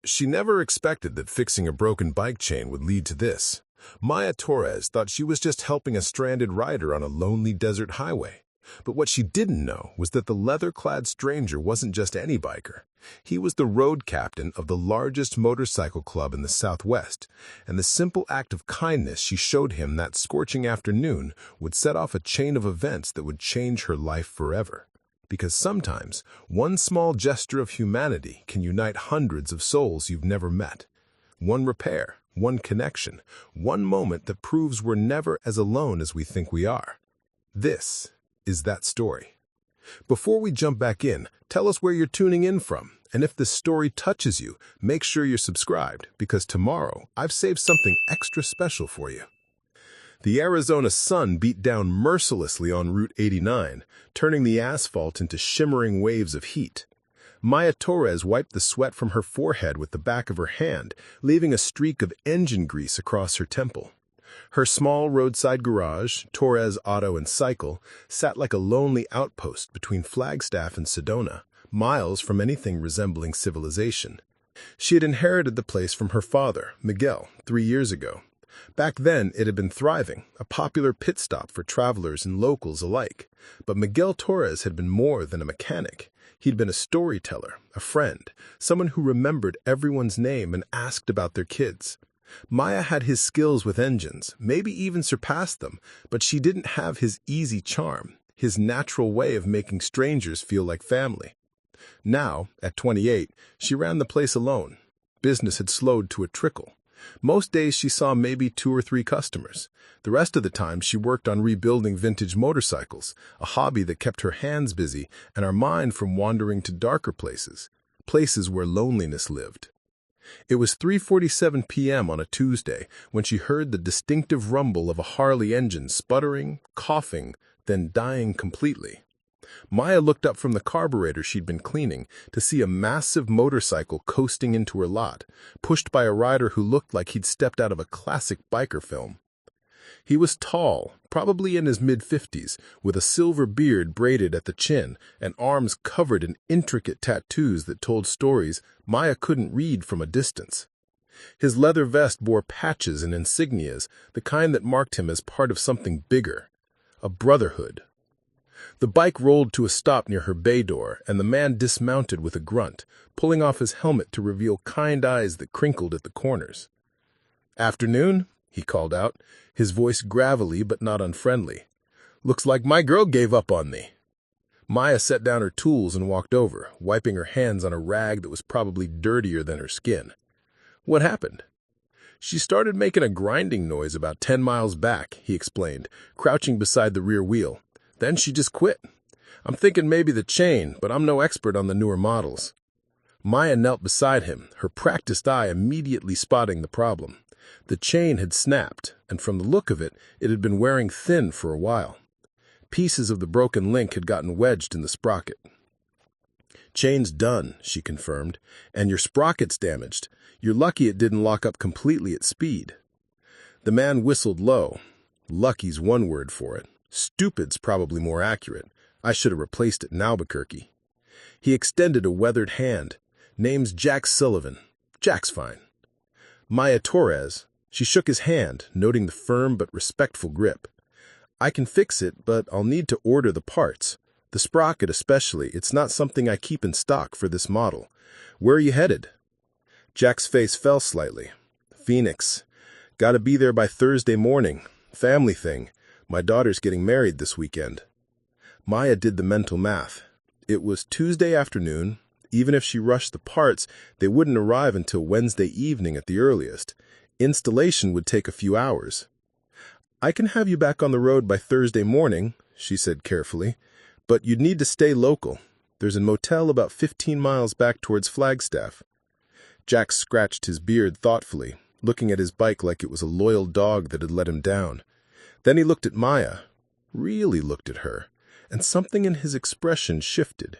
She never expected that fixing a broken bike chain would lead to this. Maya Torres thought she was just helping a stranded rider on a lonely desert highway. But what she didn't know was that the leather-clad stranger wasn't just any biker. He was the road captain of the largest motorcycle club in the Southwest, and the simple act of kindness she showed him that scorching afternoon would set off a chain of events that would change her life forever. Because sometimes, one small gesture of humanity can unite hundreds of souls you've never met. One repair, one connection, one moment that proves we're never as alone as we think we are. This is that story. Before we jump back in, tell us where you're tuning in from, and if this story touches you, make sure you're subscribed, because tomorrow I've saved something extra special for you. The Arizona sun beat down mercilessly on Route 89, turning the asphalt into shimmering waves of heat. Maya Torres wiped the sweat from her forehead with the back of her hand, leaving a streak of engine grease across her temple. Her small roadside garage, Torres Auto Cycle, sat like a lonely outpost between Flagstaff and Sedona, miles from anything resembling civilization. She had inherited the place from her father, Miguel, 3 years ago. Back then, it had been thriving, a popular pit stop for travelers and locals alike. But Miguel Torres had been more than a mechanic. He'd been a storyteller, a friend, someone who remembered everyone's name and asked about their kids. Maya had his skills with engines, maybe even surpassed them, but she didn't have his easy charm, his natural way of making strangers feel like family. Now, at 28, she ran the place alone. Business had slowed to a trickle. Most days she saw maybe 2 or 3 customers. The rest of the time she worked on rebuilding vintage motorcycles, a hobby that kept her hands busy and her mind from wandering to darker places, places where loneliness lived. It was 3:47 p.m. on a Tuesday when she heard the distinctive rumble of a Harley engine sputtering, coughing, then dying completely. Maya looked up from the carburetor she'd been cleaning to see a massive motorcycle coasting into her lot, pushed by a rider who looked like he'd stepped out of a classic biker film. He was tall, probably in his mid-50s, with a silver beard braided at the chin and arms covered in intricate tattoos that told stories Maya couldn't read from a distance. His leather vest bore patches and insignias, the kind that marked him as part of something bigger, a brotherhood. The bike rolled to a stop near her bay door, and the man dismounted with a grunt, pulling off his helmet to reveal kind eyes that crinkled at the corners. "Afternoon," he called out, his voice gravelly but not unfriendly. "Looks like my girl gave up on me." Maya set down her tools and walked over, wiping her hands on a rag that was probably dirtier than her skin. "What happened?" "She started making a grinding noise about 10 miles back," he explained, crouching beside the rear wheel. "Then she just quit. I'm thinking maybe the chain, but I'm no expert on the newer models." Maya knelt beside him, her practiced eye immediately spotting the problem. The chain had snapped, and from the look of it, it had been wearing thin for a while. Pieces of the broken link had gotten wedged in the sprocket. "Chain's done," she confirmed, "and your sprocket's damaged. You're lucky it didn't lock up completely at speed." The man whistled low. "Lucky's one word for it. Stupid's probably more accurate. I should have replaced it in Albuquerque." He extended a weathered hand. "Name's Jack Sullivan. Jack's fine." Maya Torres. She shook his hand, noting the firm but respectful grip. "I can fix it, but I'll need to order the parts. The sprocket especially, it's not something I keep in stock for this model. Where are you headed?" Jack's face fell slightly. "Phoenix. Gotta be there by Thursday morning. Family thing. My daughter's getting married this weekend." Maya did the mental math. It was Tuesday afternoon. Even if she rushed the parts, they wouldn't arrive until Wednesday evening at the earliest. Installation would take a few hours. "I can have you back on the road by Thursday morning," she said carefully, "but you'd need to stay local. There's a motel about 15 miles back towards Flagstaff." Jack scratched his beard thoughtfully, looking at his bike like it was a loyal dog that had let him down. Then he looked at Maya, really looked at her, and something in his expression shifted.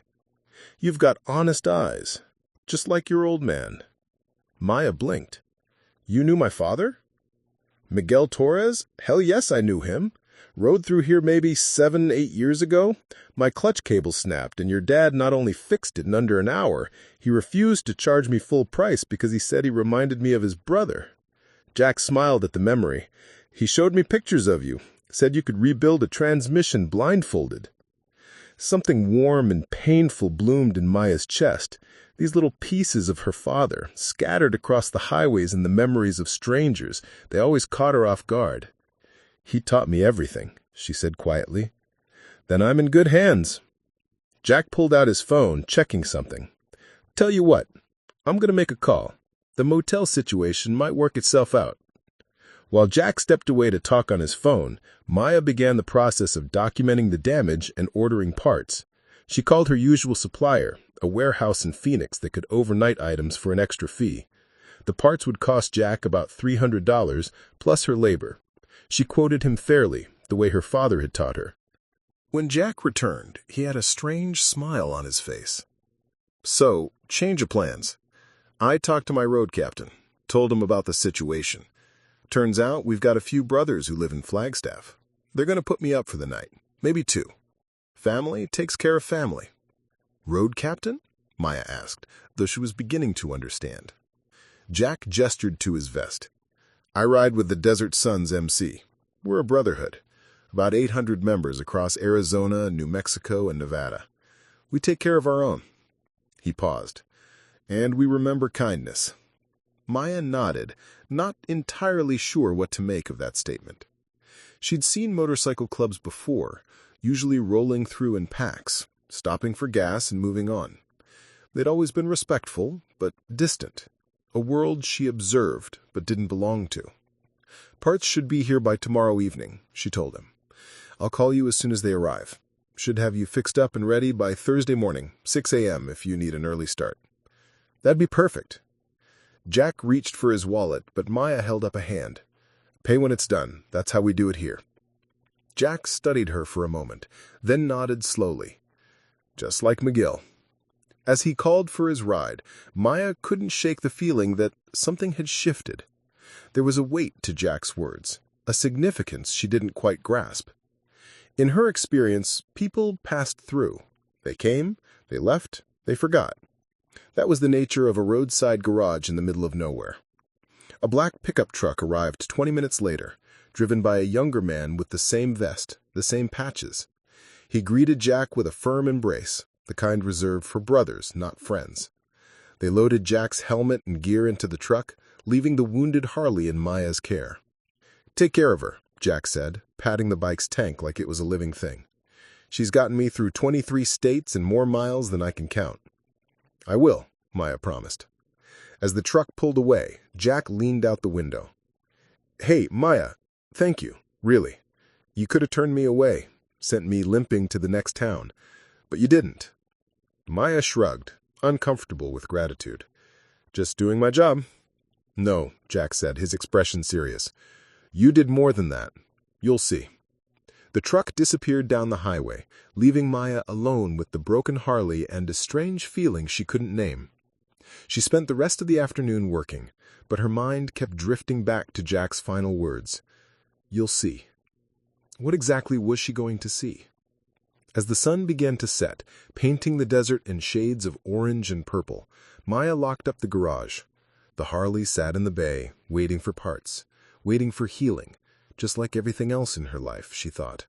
"You've got honest eyes, just like your old man." Maya blinked. "You knew my father?" "Miguel Torres? Hell yes, I knew him. Rode through here maybe 7, 8 years ago. My clutch cable snapped, and your dad not only fixed it in under an hour, he refused to charge me full price because he said he reminded me of his brother." Jack smiled at the memory. "He showed me pictures of you, said you could rebuild a transmission blindfolded." Something warm and painful bloomed in Maya's chest. These little pieces of her father, scattered across the highways in the memories of strangers, they always caught her off guard. "He taught me everything," she said quietly. "Then I'm in good hands." Jack pulled out his phone, checking something. "Tell you what, I'm going to make a call. The motel situation might work itself out." While Jack stepped away to talk on his phone, Maya began the process of documenting the damage and ordering parts. She called her usual supplier, a warehouse in Phoenix that could overnight items for an extra fee. The parts would cost Jack about $300 plus her labor. She quoted him fairly, the way her father had taught her. When Jack returned, he had a strange smile on his face. "So, change of plans. I talked to my road captain, told him about the situation. Turns out we've got a few brothers who live in Flagstaff. They're going to put me up for the night, maybe 2. Family takes care of family." "Road captain?" Maya asked, though she was beginning to understand. Jack gestured to his vest. "I ride with the Desert Sun's MC. We're a brotherhood. About 800 members across Arizona, New Mexico, and Nevada. We take care of our own." He paused. "And we remember kindness." Maya nodded, not entirely sure what to make of that statement. She'd seen motorcycle clubs before, usually rolling through in packs, stopping for gas and moving on. They'd always been respectful, but distant. A world she observed, but didn't belong to. "Parts should be here by tomorrow evening," she told him. "I'll call you as soon as they arrive. Should have you fixed up and ready by Thursday morning, 6 a.m. if you need an early start." "That'd be perfect." Jack reached for his wallet, but Maya held up a hand. "Pay when it's done. That's how we do it here." Jack studied her for a moment, then nodded slowly. "Just like McGill." As he called for his ride, Maya couldn't shake the feeling that something had shifted. There was a weight to Jack's words, a significance she didn't quite grasp. In her experience, people passed through. They came, they left, they forgot. That was the nature of a roadside garage in the middle of nowhere. A black pickup truck arrived 20 minutes later, driven by a younger man with the same vest, the same patches. He greeted Jack with a firm embrace, the kind reserved for brothers, not friends. They loaded Jack's helmet and gear into the truck, leaving the wounded Harley in Maya's care. "Take care of her," Jack said, patting the bike's tank like it was a living thing. "She's gotten me through 23 states and more miles than I can count." "I will," Maya promised. As the truck pulled away, Jack leaned out the window. "Hey, Maya, thank you, really. You could have turned me away, sent me limping to the next town, but you didn't." Maya shrugged, uncomfortable with gratitude. "Just doing my job." "No," Jack said, his expression serious. "You did more than that. You'll see." The truck disappeared down the highway, leaving Maya alone with the broken Harley and a strange feeling she couldn't name. She spent the rest of the afternoon working, but her mind kept drifting back to Jack's final words. "You'll see." What exactly was she going to see? As the sun began to set, painting the desert in shades of orange and purple, Maya locked up the garage. The Harley sat in the bay, waiting for parts, waiting for healing, just like everything else in her life, she thought.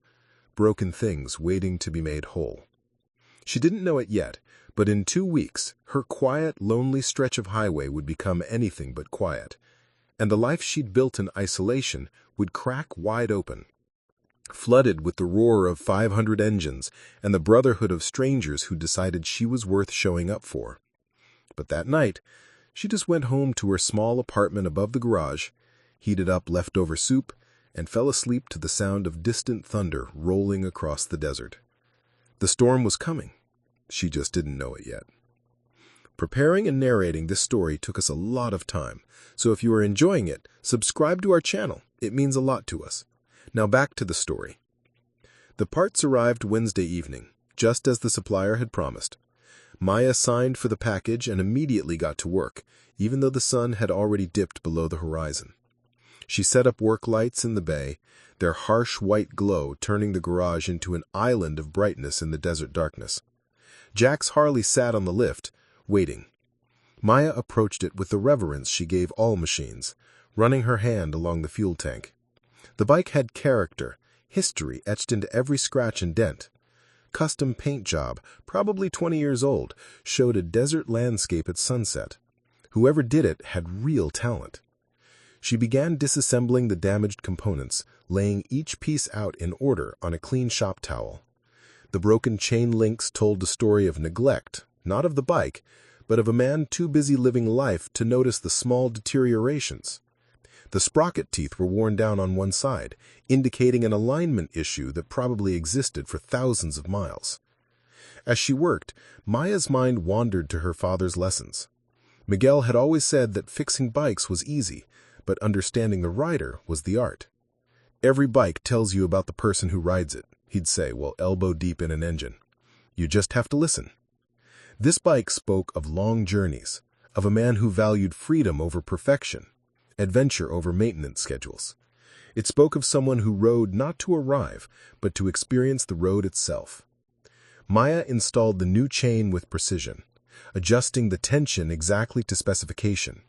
Broken things waiting to be made whole. She didn't know it yet, but in 2 weeks, her quiet, lonely stretch of highway would become anything but quiet, and the life she'd built in isolation would crack wide open, flooded with the roar of 500 engines and the brotherhood of strangers who decided she was worth showing up for. But that night, she just went home to her small apartment above the garage, heated up leftover soup, and fell asleep to the sound of distant thunder rolling across the desert. The storm was coming. She just didn't know it yet. Preparing and narrating this story took us a lot of time, so if you are enjoying it, subscribe to our channel. It means a lot to us. Now back to the story. The parts arrived Wednesday evening, just as the supplier had promised. Maya signed for the package and immediately got to work, even though the sun had already dipped below the horizon. She set up work lights in the bay, their harsh white glow turning the garage into an island of brightness in the desert darkness. Jack's Harley sat on the lift, waiting. Maya approached it with the reverence she gave all machines, running her hand along the fuel tank. The bike had character, history etched into every scratch and dent. Custom paint job, probably 20 years old, showed a desert landscape at sunset. Whoever did it had real talent. She began disassembling the damaged components, laying each piece out in order on a clean shop towel. The broken chain links told the story of neglect, not of the bike, but of a man too busy living life to notice the small deteriorations. The sprocket teeth were worn down on one side, indicating an alignment issue that probably existed for thousands of miles. As she worked, Maya's mind wandered to her father's lessons. Miguel had always said that fixing bikes was easy, but understanding the rider was the art. "Every bike tells you about the person who rides it," he'd say while elbow deep in an engine. "You just have to listen." This bike spoke of long journeys, of a man who valued freedom over perfection, adventure over maintenance schedules. It spoke of someone who rode not to arrive, but to experience the road itself. Maya installed the new chain with precision, adjusting the tension exactly to specification.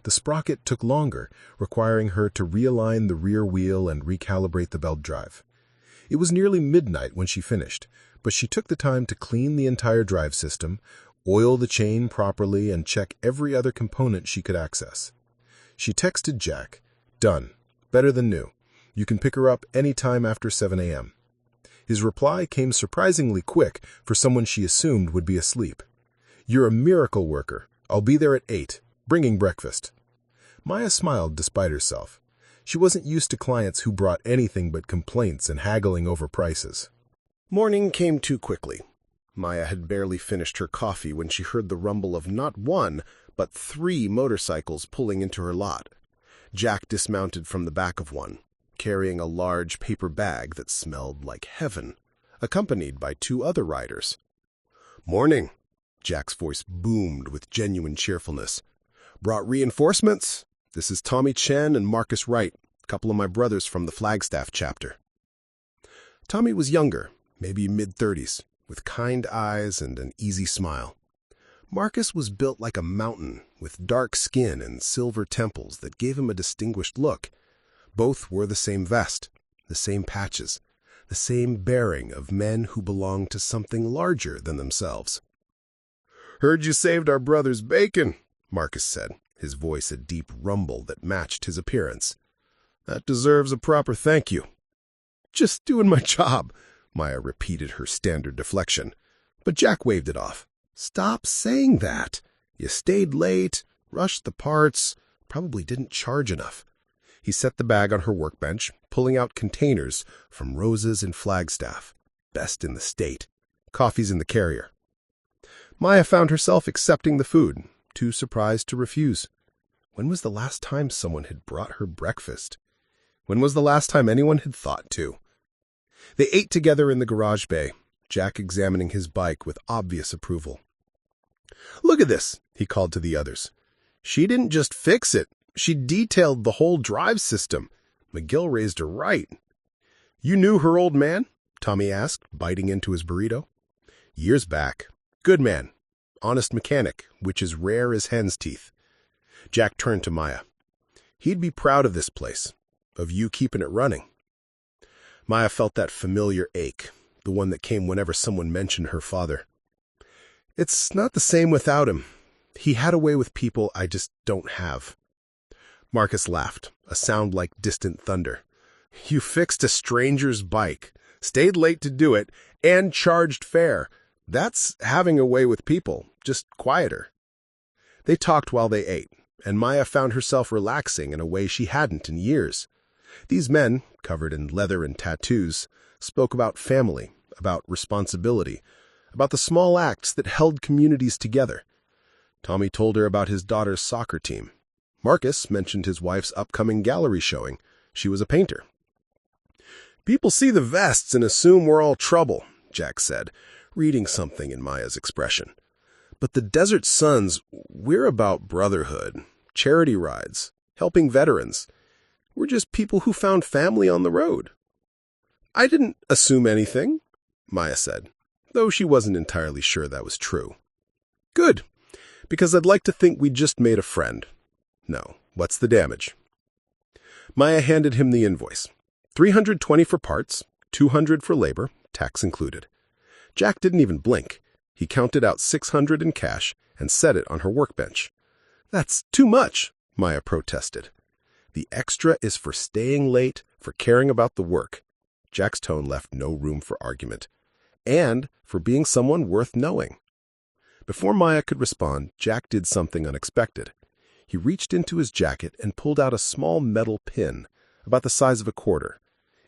The sprocket took longer, requiring her to realign the rear wheel and recalibrate the belt drive. It was nearly midnight when she finished, but she took the time to clean the entire drive system, oil the chain properly, and check every other component she could access. She texted Jack, "Done. Better than new. You can pick her up any time after 7 a.m. His reply came surprisingly quick for someone she assumed would be asleep. "You're a miracle worker. I'll be there at 8, bringing breakfast." Maya smiled despite herself. She wasn't used to clients who brought anything but complaints and haggling over prices. Morning came too quickly. Maya had barely finished her coffee when she heard the rumble of not one, but 3 motorcycles pulling into her lot. Jack dismounted from the back of one, carrying a large paper bag that smelled like heaven, accompanied by 2 other riders. "Morning," Jack's voice boomed with genuine cheerfulness. "Brought reinforcements? This is Tommy Chen and Marcus Wright, a couple of my brothers from the Flagstaff chapter." Tommy was younger, maybe mid-30s, with kind eyes and an easy smile. Marcus was built like a mountain, with dark skin and silver temples that gave him a distinguished look. Both wore the same vest, the same patches, the same bearing of men who belonged to something larger than themselves. "Heard you saved our brother's bacon," Marcus said, his voice a deep rumble that matched his appearance. "That deserves a proper thank you." "Just doing my job," Maya repeated her standard deflection. But Jack waved it off. "Stop saying that. You stayed late, rushed the parts, probably didn't charge enough." He set the bag on her workbench, pulling out containers from Rose's in Flagstaff. Best in the state. Coffee's in the carrier. Maya found herself accepting the food, too surprised to refuse. When was the last time someone had brought her breakfast? When was the last time anyone had thought to? They ate together in the garage bay, Jack examining his bike with obvious approval. "Look at this," he called to the others. "She didn't just fix it. She detailed the whole drive system. McGill raised her right." "You knew her old man?" Tommy asked, biting into his burrito. "Years back. Good man. Honest mechanic, which is rare as hen's teeth." Jack turned to Maya. "He'd be proud of this place, of you keeping it running." Maya felt that familiar ache, the one that came whenever someone mentioned her father. "It's not the same without him. He had a way with people I just don't have." Marcus laughed, a sound like distant thunder. "You fixed a stranger's bike, stayed late to do it, and charged fare. That's having a way with people, just quieter." They talked while they ate, and Maya found herself relaxing in a way she hadn't in years. These men, covered in leather and tattoos, spoke about family, about responsibility, about the small acts that held communities together. Tommy told her about his daughter's soccer team. Marcus mentioned his wife's upcoming gallery showing. She was a painter. "People see the vests and assume we're all trouble," Jack said, reading something in Maya's expression. "But the Desert Sons, we're about brotherhood, charity rides, helping veterans. We're just people who found family on the road." "I didn't assume anything," Maya said, though she wasn't entirely sure that was true. "Good, because I'd like to think we just made a friend. No, what's the damage?" Maya handed him the invoice. $320 for parts, $200 for labor, tax included. Jack didn't even blink. He counted out $600 in cash and set it on her workbench. "That's too much," Maya protested. "The extra is for staying late, for caring about the work." Jack's tone left no room for argument. "And for being someone worth knowing." Before Maya could respond, Jack did something unexpected. He reached into his jacket and pulled out a small metal pin, about the size of a quarter.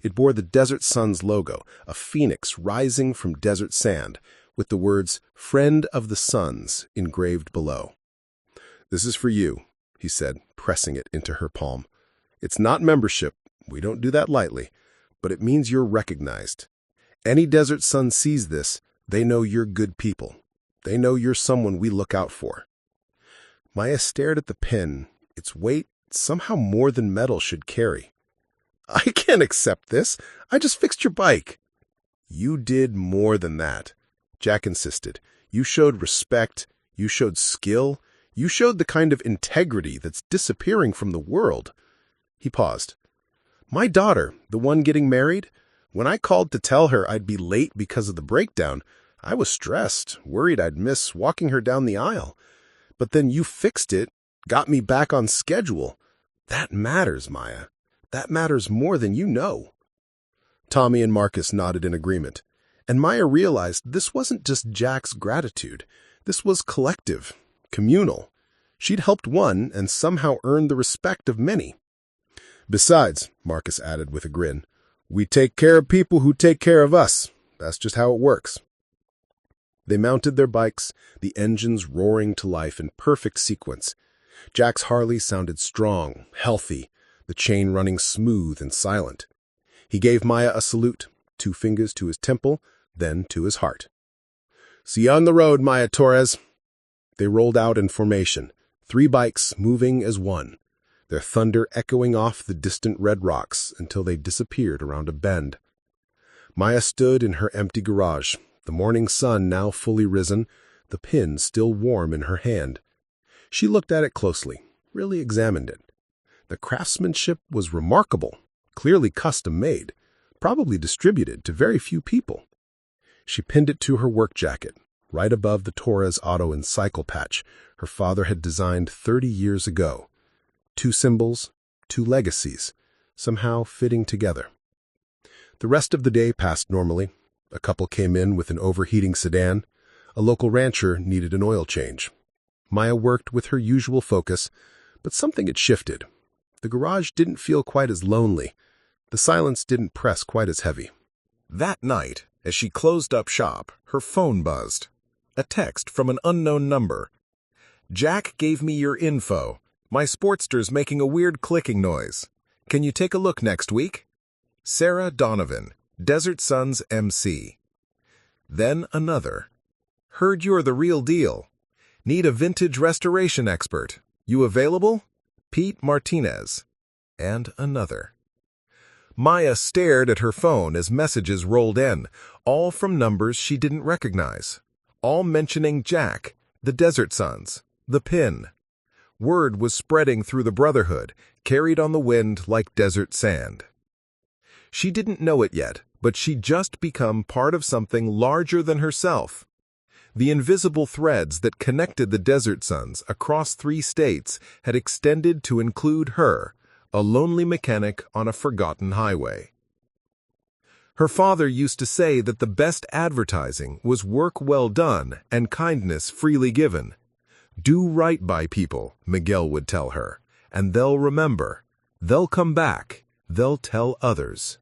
It bore the Desert Sun's logo, a phoenix rising from desert sand, with the words "Friend of the Suns" engraved below. "This is for you," he said, pressing it into her palm. "It's not membership, we don't do that lightly, but it means you're recognized. Any Desert Sun sees this, they know you're good people. They know you're someone we look out for." Maya stared at the pin, its weight somehow more than metal should carry. "I can't accept this. I just fixed your bike." "You did more than that," Jack insisted. "You showed respect, you showed skill, you showed the kind of integrity that's disappearing from the world." He paused. "My daughter, the one getting married, when I called to tell her I'd be late because of the breakdown, I was stressed, worried I'd miss walking her down the aisle. But then you fixed it, got me back on schedule. That matters, Maya. That matters more than you know." Tommy and Marcus nodded in agreement, and Maya realized this wasn't just Jack's gratitude. This was collective, communal. She'd helped one and somehow earned the respect of many. "Besides," Marcus added with a grin, "we take care of people who take care of us. That's just how it works." They mounted their bikes, the engines roaring to life in perfect sequence. Jack's Harley sounded strong, healthy, the chain running smooth and silent. He gave Maya a salute, 2 fingers to his temple, then to his heart. "See you on the road, Maya Torres." They rolled out in formation, 3 bikes moving as one, their thunder echoing off the distant red rocks until they disappeared around a bend. Maya stood in her empty garage, the morning sun now fully risen, the pin still warm in her hand. She looked at it closely, really examined it. The craftsmanship was remarkable, clearly custom-made, probably distributed to very few people. She pinned it to her work jacket, right above the Torres Auto Cycle patch her father had designed 30 years ago. 2 symbols, 2 legacies, somehow fitting together. The rest of the day passed normally. A couple came in with an overheating sedan. A local rancher needed an oil change. Maya worked with her usual focus, but something had shifted. The garage didn't feel quite as lonely. The silence didn't press quite as heavy. That night, as she closed up shop, her phone buzzed. A text from an unknown number. "Jack gave me your info. My Sportster's making a weird clicking noise. Can you take a look next week? Sarah Donovan, Desert Sun's MC." Then another. "Heard you're the real deal. Need a vintage restoration expert. You available? Pete Martinez." And another. Maya stared at her phone as messages rolled in, all from numbers she didn't recognize, all mentioning Jack, the Desert Suns, the pin. Word was spreading through the brotherhood, carried on the wind like desert sand. She didn't know it yet, but she'd just become part of something larger than herself. The invisible threads that connected the Desert Suns across 3 states had extended to include her, a lonely mechanic on a forgotten highway. Her father used to say that the best advertising was work well done and kindness freely given. "Do right by people," Miguel would tell her, "and they'll remember. They'll come back. They'll tell others."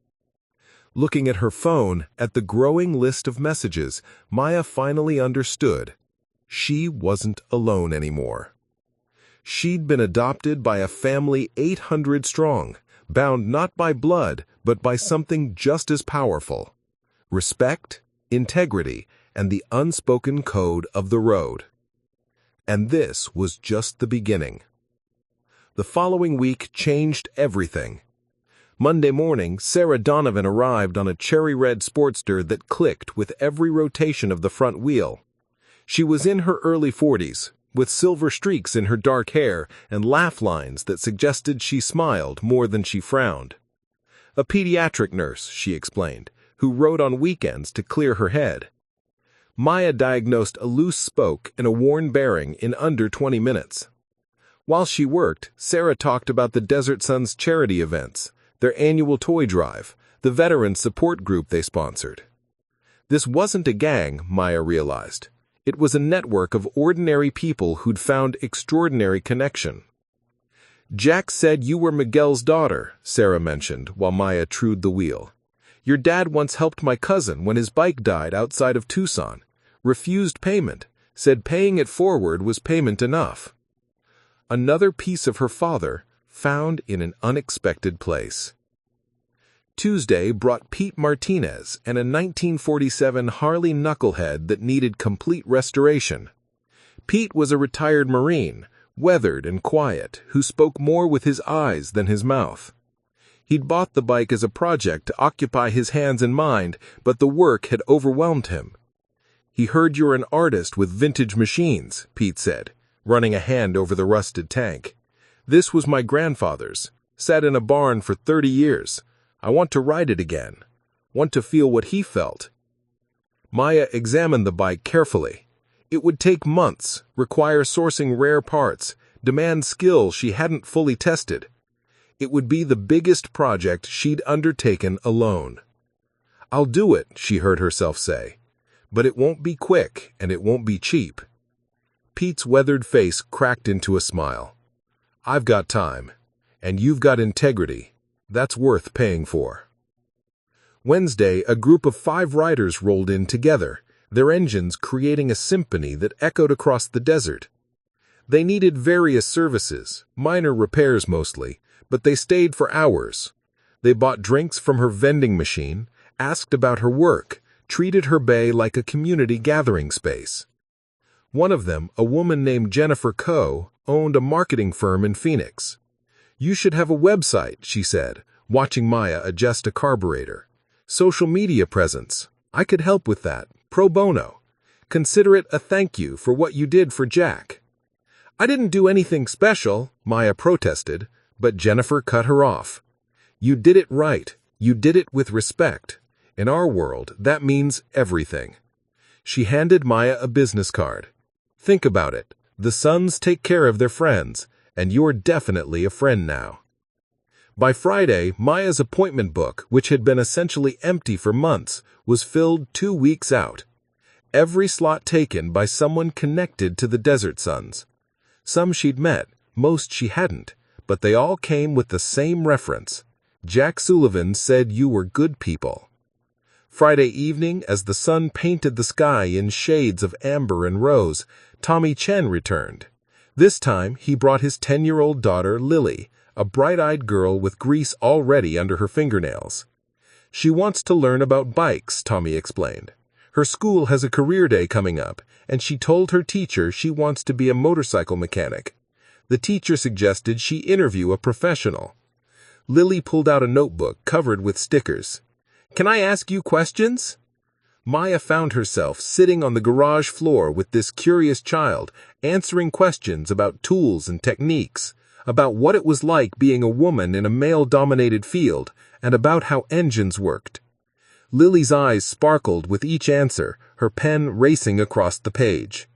Looking at her phone, at the growing list of messages, Maya finally understood. She wasn't alone anymore. She'd been adopted by a family 800 strong, bound not by blood, but by something just as powerful: respect, integrity, and the unspoken code of the road. And this was just the beginning. The following week changed everything. Monday morning, Sarah Donovan arrived on a cherry-red Sportster that clicked with every rotation of the front wheel. She was in her early 40s, with silver streaks in her dark hair and laugh lines that suggested she smiled more than she frowned. A pediatric nurse, she explained, who rode on weekends to clear her head. Maya diagnosed a loose spoke and a worn bearing in under 20 minutes. While she worked, Sarah talked about the Desert Sun's charity events, their annual toy drive, the veteran support group they sponsored. This wasn't a gang, Maya realized. It was a network of ordinary people who'd found extraordinary connection. Jack said you were Miguel's daughter, Sarah mentioned while Maya trued the wheel. Your dad once helped my cousin when his bike died outside of Tucson. Refused payment, said paying it forward was payment enough. Another piece of her father, found in an unexpected place. Tuesday brought Pete Martinez and a 1947 Harley knucklehead that needed complete restoration. Pete was a retired Marine, weathered and quiet, who spoke more with his eyes than his mouth. He'd bought the bike as a project to occupy his hands and mind, but the work had overwhelmed him. He heard you're an artist with vintage machines, Pete said, running a hand over the rusted tank. This was my grandfather's, sat in a barn for 30 years. I want to ride it again. Want to feel what he felt. Maya examined the bike carefully. It would take months, require sourcing rare parts, demand skill she hadn't fully tested. It would be the biggest project she'd undertaken alone. I'll do it, she heard herself say. But it won't be quick and it won't be cheap. Pete's weathered face cracked into a smile. I've got time, and you've got integrity. That's worth paying for. Wednesday, a group of 5 riders rolled in together, their engines creating a symphony that echoed across the desert. They needed various services, minor repairs mostly, but they stayed for hours. They bought drinks from her vending machine, asked about her work, treated her bay like a community gathering space. One of them, a woman named Jennifer Coe, owned a marketing firm in Phoenix. You should have a website, she said, watching Maya adjust a carburetor. Social media presence. I could help with that, pro bono. Consider it a thank you for what you did for Jack. I didn't do anything special, Maya protested, but Jennifer cut her off. You did it right. You did it with respect. In our world, that means everything. She handed Maya a business card. Think about it. The Suns take care of their friends, and you're definitely a friend now. By Friday, Maya's appointment book, which had been essentially empty for months, was filled 2 weeks out. Every slot taken by someone connected to the Desert Suns. Some she'd met, most she hadn't, but they all came with the same reference. Jack Sullivan said you were good people. Friday evening, as the sun painted the sky in shades of amber and rose, Tommy Chen returned. This time, he brought his 10-year-old daughter, Lily, a bright-eyed girl with grease already under her fingernails. She wants to learn about bikes, Tommy explained. Her school has a career day coming up, and she told her teacher she wants to be a motorcycle mechanic. The teacher suggested she interview a professional. Lily pulled out a notebook covered with stickers. Can I ask you questions? Maya found herself sitting on the garage floor with this curious child, answering questions about tools and techniques, about what it was like being a woman in a male-dominated field, and about how engines worked. Lily's eyes sparkled with each answer, her pen racing across the page.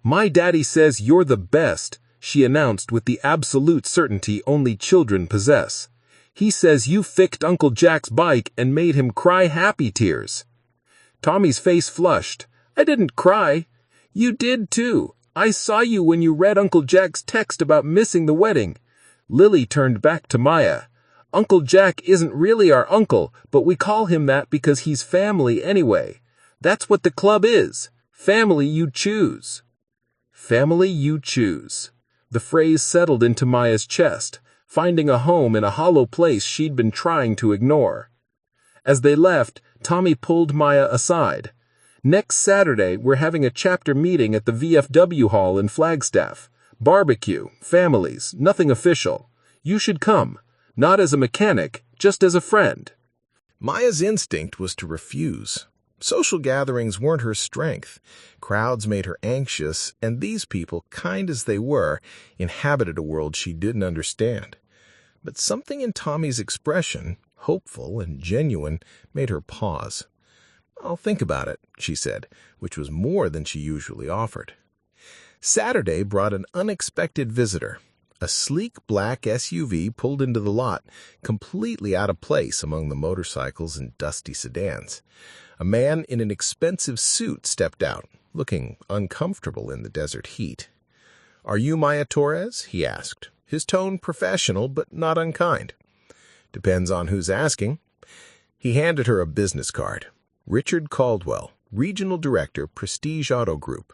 My daddy says you're the best, she announced with the absolute certainty only children possess. He says you fixed Uncle Jack's bike and made him cry happy tears. Tommy's face flushed. I didn't cry. You did too. I saw you when you read Uncle Jack's text about missing the wedding. Lily turned back to Maya. Uncle Jack isn't really our uncle, but we call him that because he's family anyway. That's what the club is. Family you choose. Family you choose. The phrase settled into Maya's chest, finding a home in a hollow place she'd been trying to ignore. As they left, Tommy pulled Maya aside. Next Saturday, we're having a chapter meeting at the VFW hall in Flagstaff. Barbecue, families, nothing official. You should come. Not as a mechanic, just as a friend." Maya's instinct was to refuse. Social gatherings weren't her strength. Crowds made her anxious, and these people, kind as they were, inhabited a world she didn't understand. But something in Tommy's expression, hopeful and genuine, made her pause. "I'll think about it," she said, which was more than she usually offered. Saturday brought an unexpected visitor. A sleek black SUV pulled into the lot, completely out of place among the motorcycles and dusty sedans. A man in an expensive suit stepped out, looking uncomfortable in the desert heat. "Are you Maya Torres?" he asked, his tone professional but not unkind. "Depends on who's asking." He handed her a business card. "Richard Caldwell, Regional Director, Prestige Auto Group.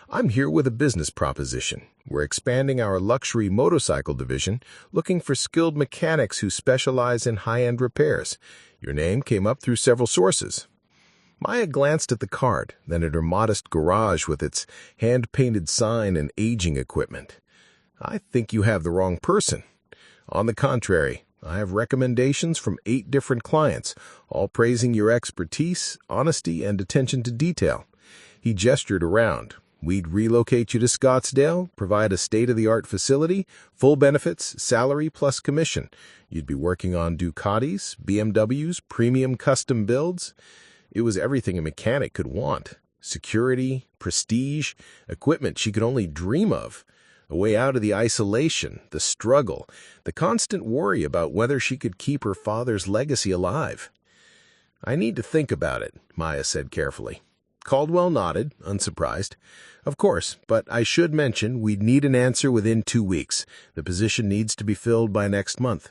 I'm here with a business proposition. We're expanding our luxury motorcycle division, looking for skilled mechanics who specialize in high-end repairs. Your name came up through several sources." Maya glanced at the card, then at her modest garage with its hand-painted sign and aging equipment. "I think you have the wrong person. On the contrary, I have recommendations from 8 different clients, all praising your expertise, honesty, and attention to detail." He gestured around. "We'd relocate you to Scottsdale, provide a state-of-the-art facility, full benefits, salary plus commission. You'd be working on Ducatis, BMWs, premium custom builds." It was everything a mechanic could want. Security, prestige, equipment she could only dream of. A way out of the isolation, the struggle, the constant worry about whether she could keep her father's legacy alive. "I need to think about it," Maya said carefully. Caldwell nodded, unsurprised. "Of course, but I should mention we'd need an answer within 2 weeks. The position needs to be filled by next month."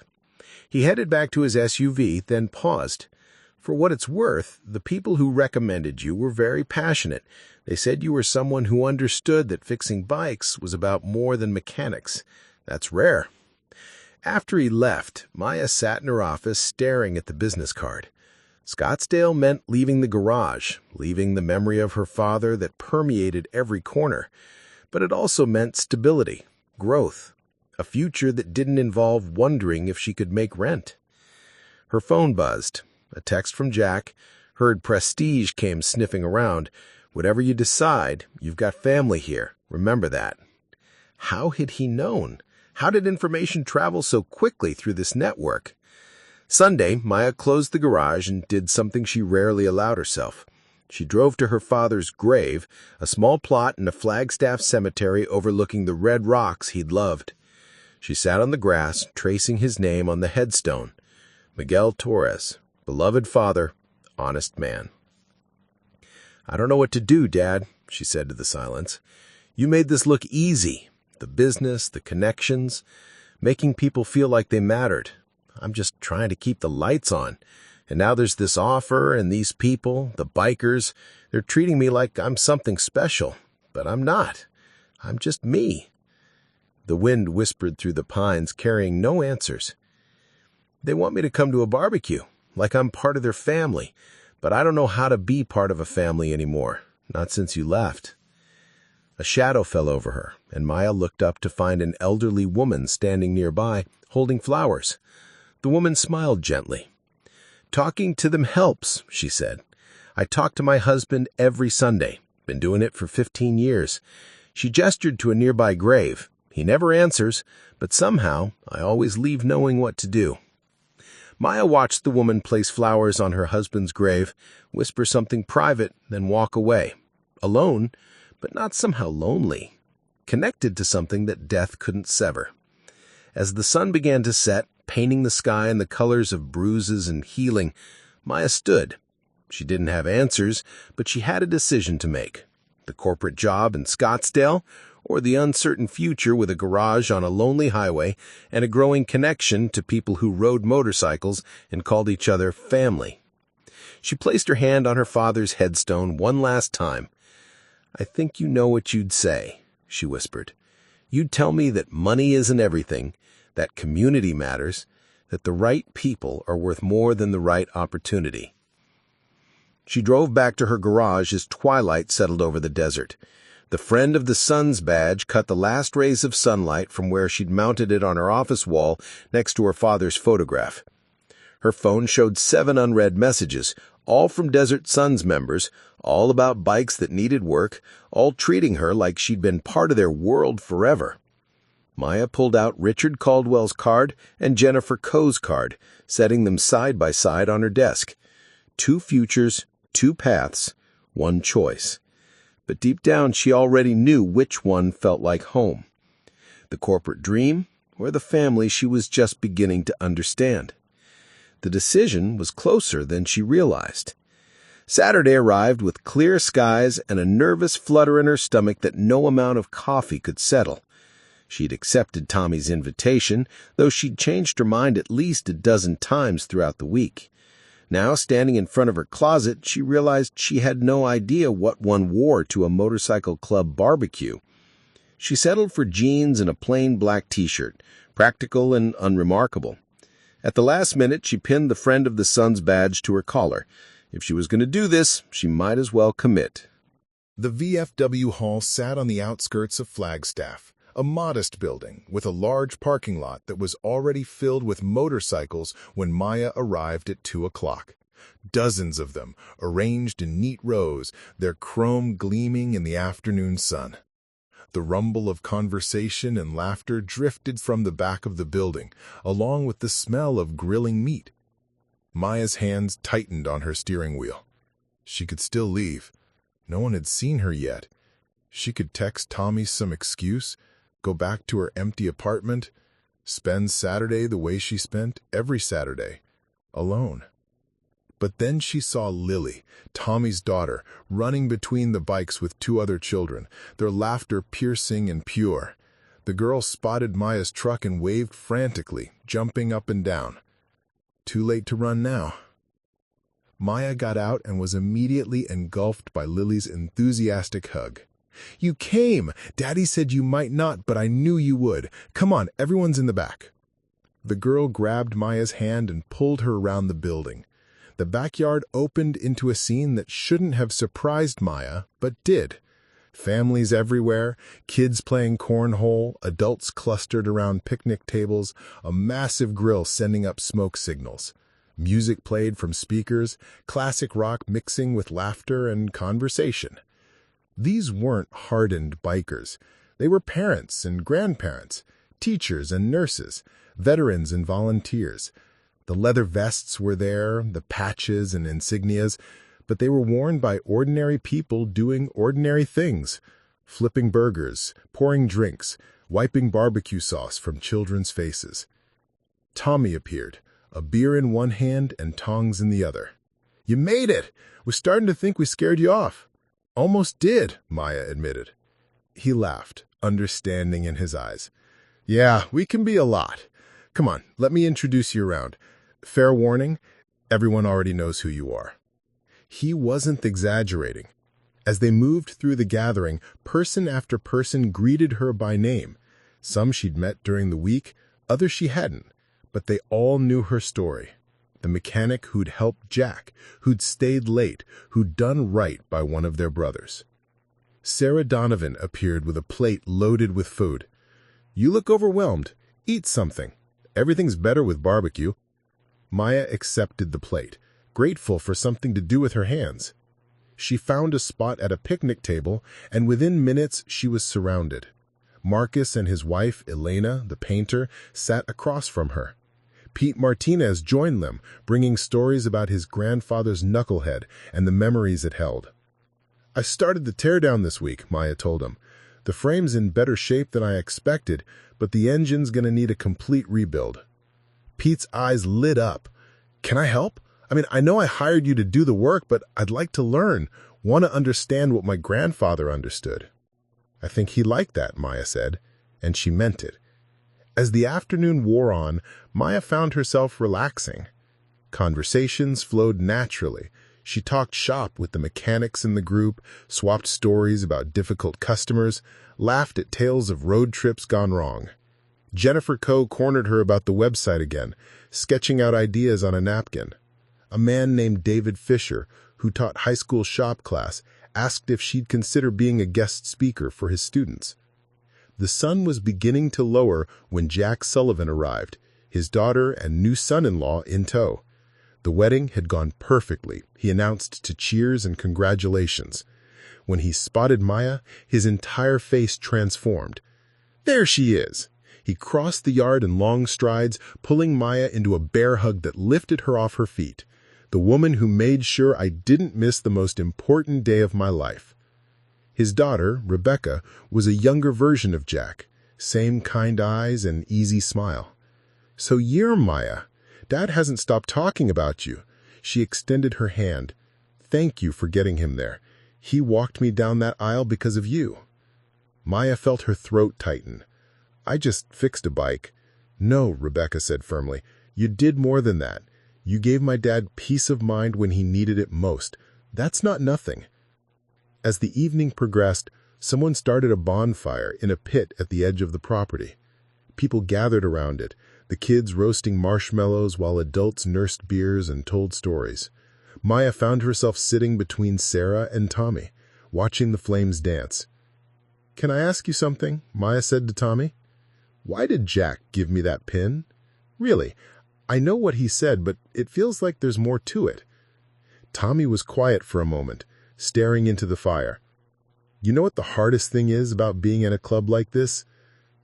He headed back to his SUV, then paused. "For what it's worth, the people who recommended you were very passionate. They said you were someone who understood that fixing bikes was about more than mechanics. That's rare." After he left, Maya sat in her office staring at the business card. Scottsdale meant leaving the garage, leaving the memory of her father that permeated every corner. But it also meant stability, growth, a future that didn't involve wondering if she could make rent. Her phone buzzed. A text from Jack. Heard Prestige came sniffing around. "Whatever you decide, you've got family here. Remember that." How had he known? How did information travel so quickly through this network? Sunday, Maya closed the garage and did something she rarely allowed herself. She drove to her father's grave, a small plot in a Flagstaff cemetery overlooking the red rocks he'd loved. She sat on the grass, tracing his name on the headstone. Miguel Torres, beloved father, honest man. "I don't know what to do, Dad," she said to the silence. "You made this look easy. The business, the connections, making people feel like they mattered. I'm just trying to keep the lights on. And now there's this offer and these people, the bikers. They're treating me like I'm something special. But I'm not. I'm just me." The wind whispered through the pines, carrying no answers. "They want me to come to a barbecue, like I'm part of their family. But I don't know how to be part of a family anymore, not since you left." A shadow fell over her, and Maya looked up to find an elderly woman standing nearby, holding flowers. The woman smiled gently. "Talking to them helps," she said. "I talk to my husband every Sunday. Been doing it for 15 years. She gestured to a nearby grave. "He never answers, but somehow I always leave knowing what to do." Maya watched the woman place flowers on her husband's grave, whisper something private, then walk away. Alone, but not somehow lonely. Connected to something that death couldn't sever. As the sun began to set, painting the sky in the colors of bruises and healing, Maya stood. She didn't have answers, but she had a decision to make. The corporate job in Scottsdale, or the uncertain future with a garage on a lonely highway and a growing connection to people who rode motorcycles and called each other family. She placed her hand on her father's headstone one last time. "I think you know what you'd say," she whispered. "You'd tell me that money isn't everything, that community matters, that the right people are worth more than the right opportunity." She drove back to her garage as twilight settled over the desert. The Friend of the Sun's badge cut the last rays of sunlight from where she'd mounted it on her office wall next to her father's photograph. Her phone showed 7 unread messages, all from Desert Suns members, all about bikes that needed work, all treating her like she'd been part of their world forever. Maya pulled out Richard Caldwell's card and Jennifer Coe's card, setting them side by side on her desk. 2 futures, 2 paths, 1 choice. But deep down she already knew which one felt like home. The corporate dream, or the family she was just beginning to understand. The decision was closer than she realized. Saturday arrived with clear skies and a nervous flutter in her stomach that no amount of coffee could settle. She'd accepted Tommy's invitation, though she'd changed her mind at least a dozen times throughout the week. Now, standing in front of her closet, she realized she had no idea what one wore to a motorcycle club barbecue. She settled for jeans and a plain black t-shirt, practical and unremarkable. At the last minute, she pinned the Friend of the Sun's badge to her collar. If she was going to do this, she might as well commit. The VFW hall sat on the outskirts of Flagstaff, a modest building with a large parking lot that was already filled with motorcycles when Maya arrived at 2 o'clock. Dozens of them, arranged in neat rows, their chrome gleaming in the afternoon sun. The rumble of conversation and laughter drifted from the back of the building, along with the smell of grilling meat. Maya's hands tightened on her steering wheel. She could still leave. No one had seen her yet. She could text Tommy some excuse, go back to her empty apartment, spend Saturday the way she spent every Saturday, alone. But then she saw Lily, Tommy's daughter, running between the bikes with 2 other children, their laughter piercing and pure. The girl spotted Maya's truck and waved frantically, jumping up and down. Too late to run now. Maya got out and was immediately engulfed by Lily's enthusiastic hug. "You came! Daddy said you might not, but I knew you would. Come on, everyone's in the back." The girl grabbed Maya's hand and pulled her around the building. The backyard opened into a scene that shouldn't have surprised Maya, but did. Families everywhere, kids playing cornhole, adults clustered around picnic tables, a massive grill sending up smoke signals. Music played from speakers, classic rock mixing with laughter and conversation. These weren't hardened bikers. They were parents and grandparents, teachers and nurses, veterans and volunteers. The leather vests were there, the patches and insignias, but they were worn by ordinary people doing ordinary things, flipping burgers, pouring drinks, wiping barbecue sauce from children's faces. Tommy appeared, a beer in one hand and tongs in the other. "You made it! We're starting to think we scared you off." "Almost did," Maya admitted. He laughed, understanding in his eyes. "Yeah, we can be a lot. Come on, let me introduce you around. Fair warning, everyone already knows who you are." He wasn't exaggerating. As they moved through the gathering, person after person greeted her by name. Some she'd met during the week, others she hadn't, but they all knew her story. The mechanic who'd helped Jack, who'd stayed late, who'd done right by one of their brothers. Sarah Donovan appeared with a plate loaded with food. "You look overwhelmed. Eat something. Everything's better with barbecue." Maya accepted the plate, grateful for something to do with her hands. She found a spot at a picnic table, and within minutes she was surrounded. Marcus and his wife, Elena, the painter, sat across from her. Pete Martinez joined them, bringing stories about his grandfather's knucklehead and the memories it held. "I started the teardown this week," Maya told him. "The frame's in better shape than I expected, but the engine's going to need a complete rebuild." Pete's eyes lit up. "Can I help? I know I hired you to do the work, but I'd like to learn, want to understand what my grandfather understood." "I think he liked that," Maya said, and she meant it. As the afternoon wore on, Maya found herself relaxing. Conversations flowed naturally. She talked shop with the mechanics in the group, swapped stories about difficult customers, laughed at tales of road trips gone wrong. Jennifer Coe cornered her about the website again, sketching out ideas on a napkin. A man named David Fisher, who taught high school shop class, asked if she'd consider being a guest speaker for his students. The sun was beginning to lower when Jack Sullivan arrived, his daughter and new son-in-law in tow. The wedding had gone perfectly, he announced to cheers and congratulations. When he spotted Maya, his entire face transformed. There she is! He crossed the yard in long strides, pulling Maya into a bear hug that lifted her off her feet. The woman who made sure I didn't miss the most important day of my life. His daughter, Rebecca, was a younger version of Jack. Same kind eyes and easy smile. So you're Maya. Dad hasn't stopped talking about you. She extended her hand. Thank you for getting him there. He walked me down that aisle because of you. Maya felt her throat tighten. I just fixed a bike. No, Rebecca said firmly. You did more than that. You gave my dad peace of mind when he needed it most. That's not nothing. As the evening progressed, someone started a bonfire in a pit at the edge of the property. People gathered around it, the kids roasting marshmallows while adults nursed beers and told stories. Maya found herself sitting between Sarah and Tommy, watching the flames dance. Can I ask you something? Maya said to Tommy. Why did Jack give me that pin? Really, I know what he said, but it feels like there's more to it. Tommy was quiet for a moment, staring into the fire. You know what the hardest thing is about being in a club like this?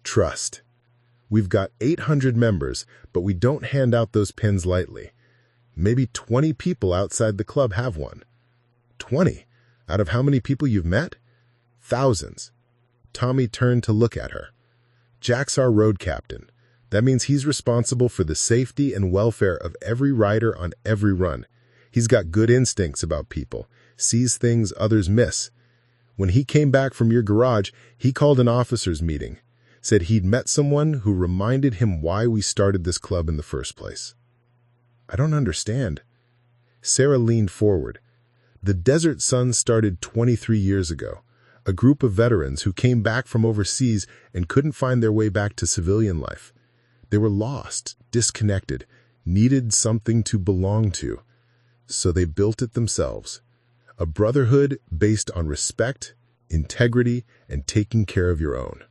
Trust. We've got 800 members, but we don't hand out those pins lightly. Maybe 20 people outside the club have one. 20? Out of how many people you've met? Thousands. Tommy turned to look at her. Jack's our road captain. That means he's responsible for the safety and welfare of every rider on every run. He's got good instincts about people, sees things others miss. When he came back from your garage, he called an officers' meeting, said he'd met someone who reminded him why we started this club in the first place. I don't understand. Sarah leaned forward. The Desert Sun started 23 years ago. A group of veterans who came back from overseas and couldn't find their way back to civilian life. They were lost, disconnected, needed something to belong to. So they built it themselves. A brotherhood based on respect, integrity, and taking care of your own.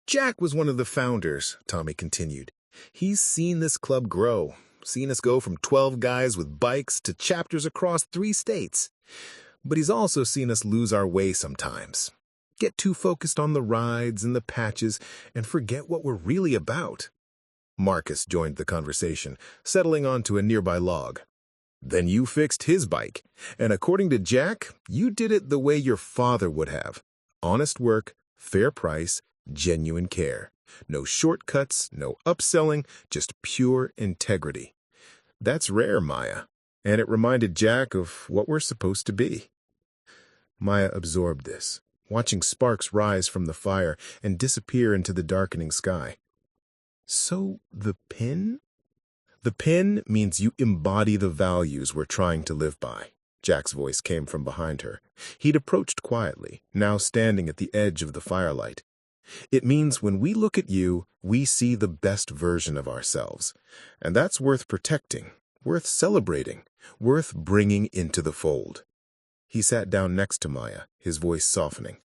Jack was one of the founders, Tommy continued. He's seen this club grow, seen us go from 12 guys with bikes to chapters across 3 states. But he's also seen us lose our way sometimes. Get too focused on the rides and the patches and forget what we're really about. Marcus joined the conversation, settling onto a nearby log. Then you fixed his bike, and according to Jack, you did it the way your father would have. Honest work, fair price, genuine care. No shortcuts, no upselling, just pure integrity. That's rare, Maya, and it reminded Jack of what we're supposed to be. Maya absorbed this, watching sparks rise from the fire and disappear into the darkening sky. So the pin? The pin means you embody the values we're trying to live by. Jack's voice came from behind her. He'd approached quietly, now standing at the edge of the firelight. It means when we look at you, we see the best version of ourselves. And that's worth protecting, worth celebrating, worth bringing into the fold. He sat down next to Maya, his voice softening.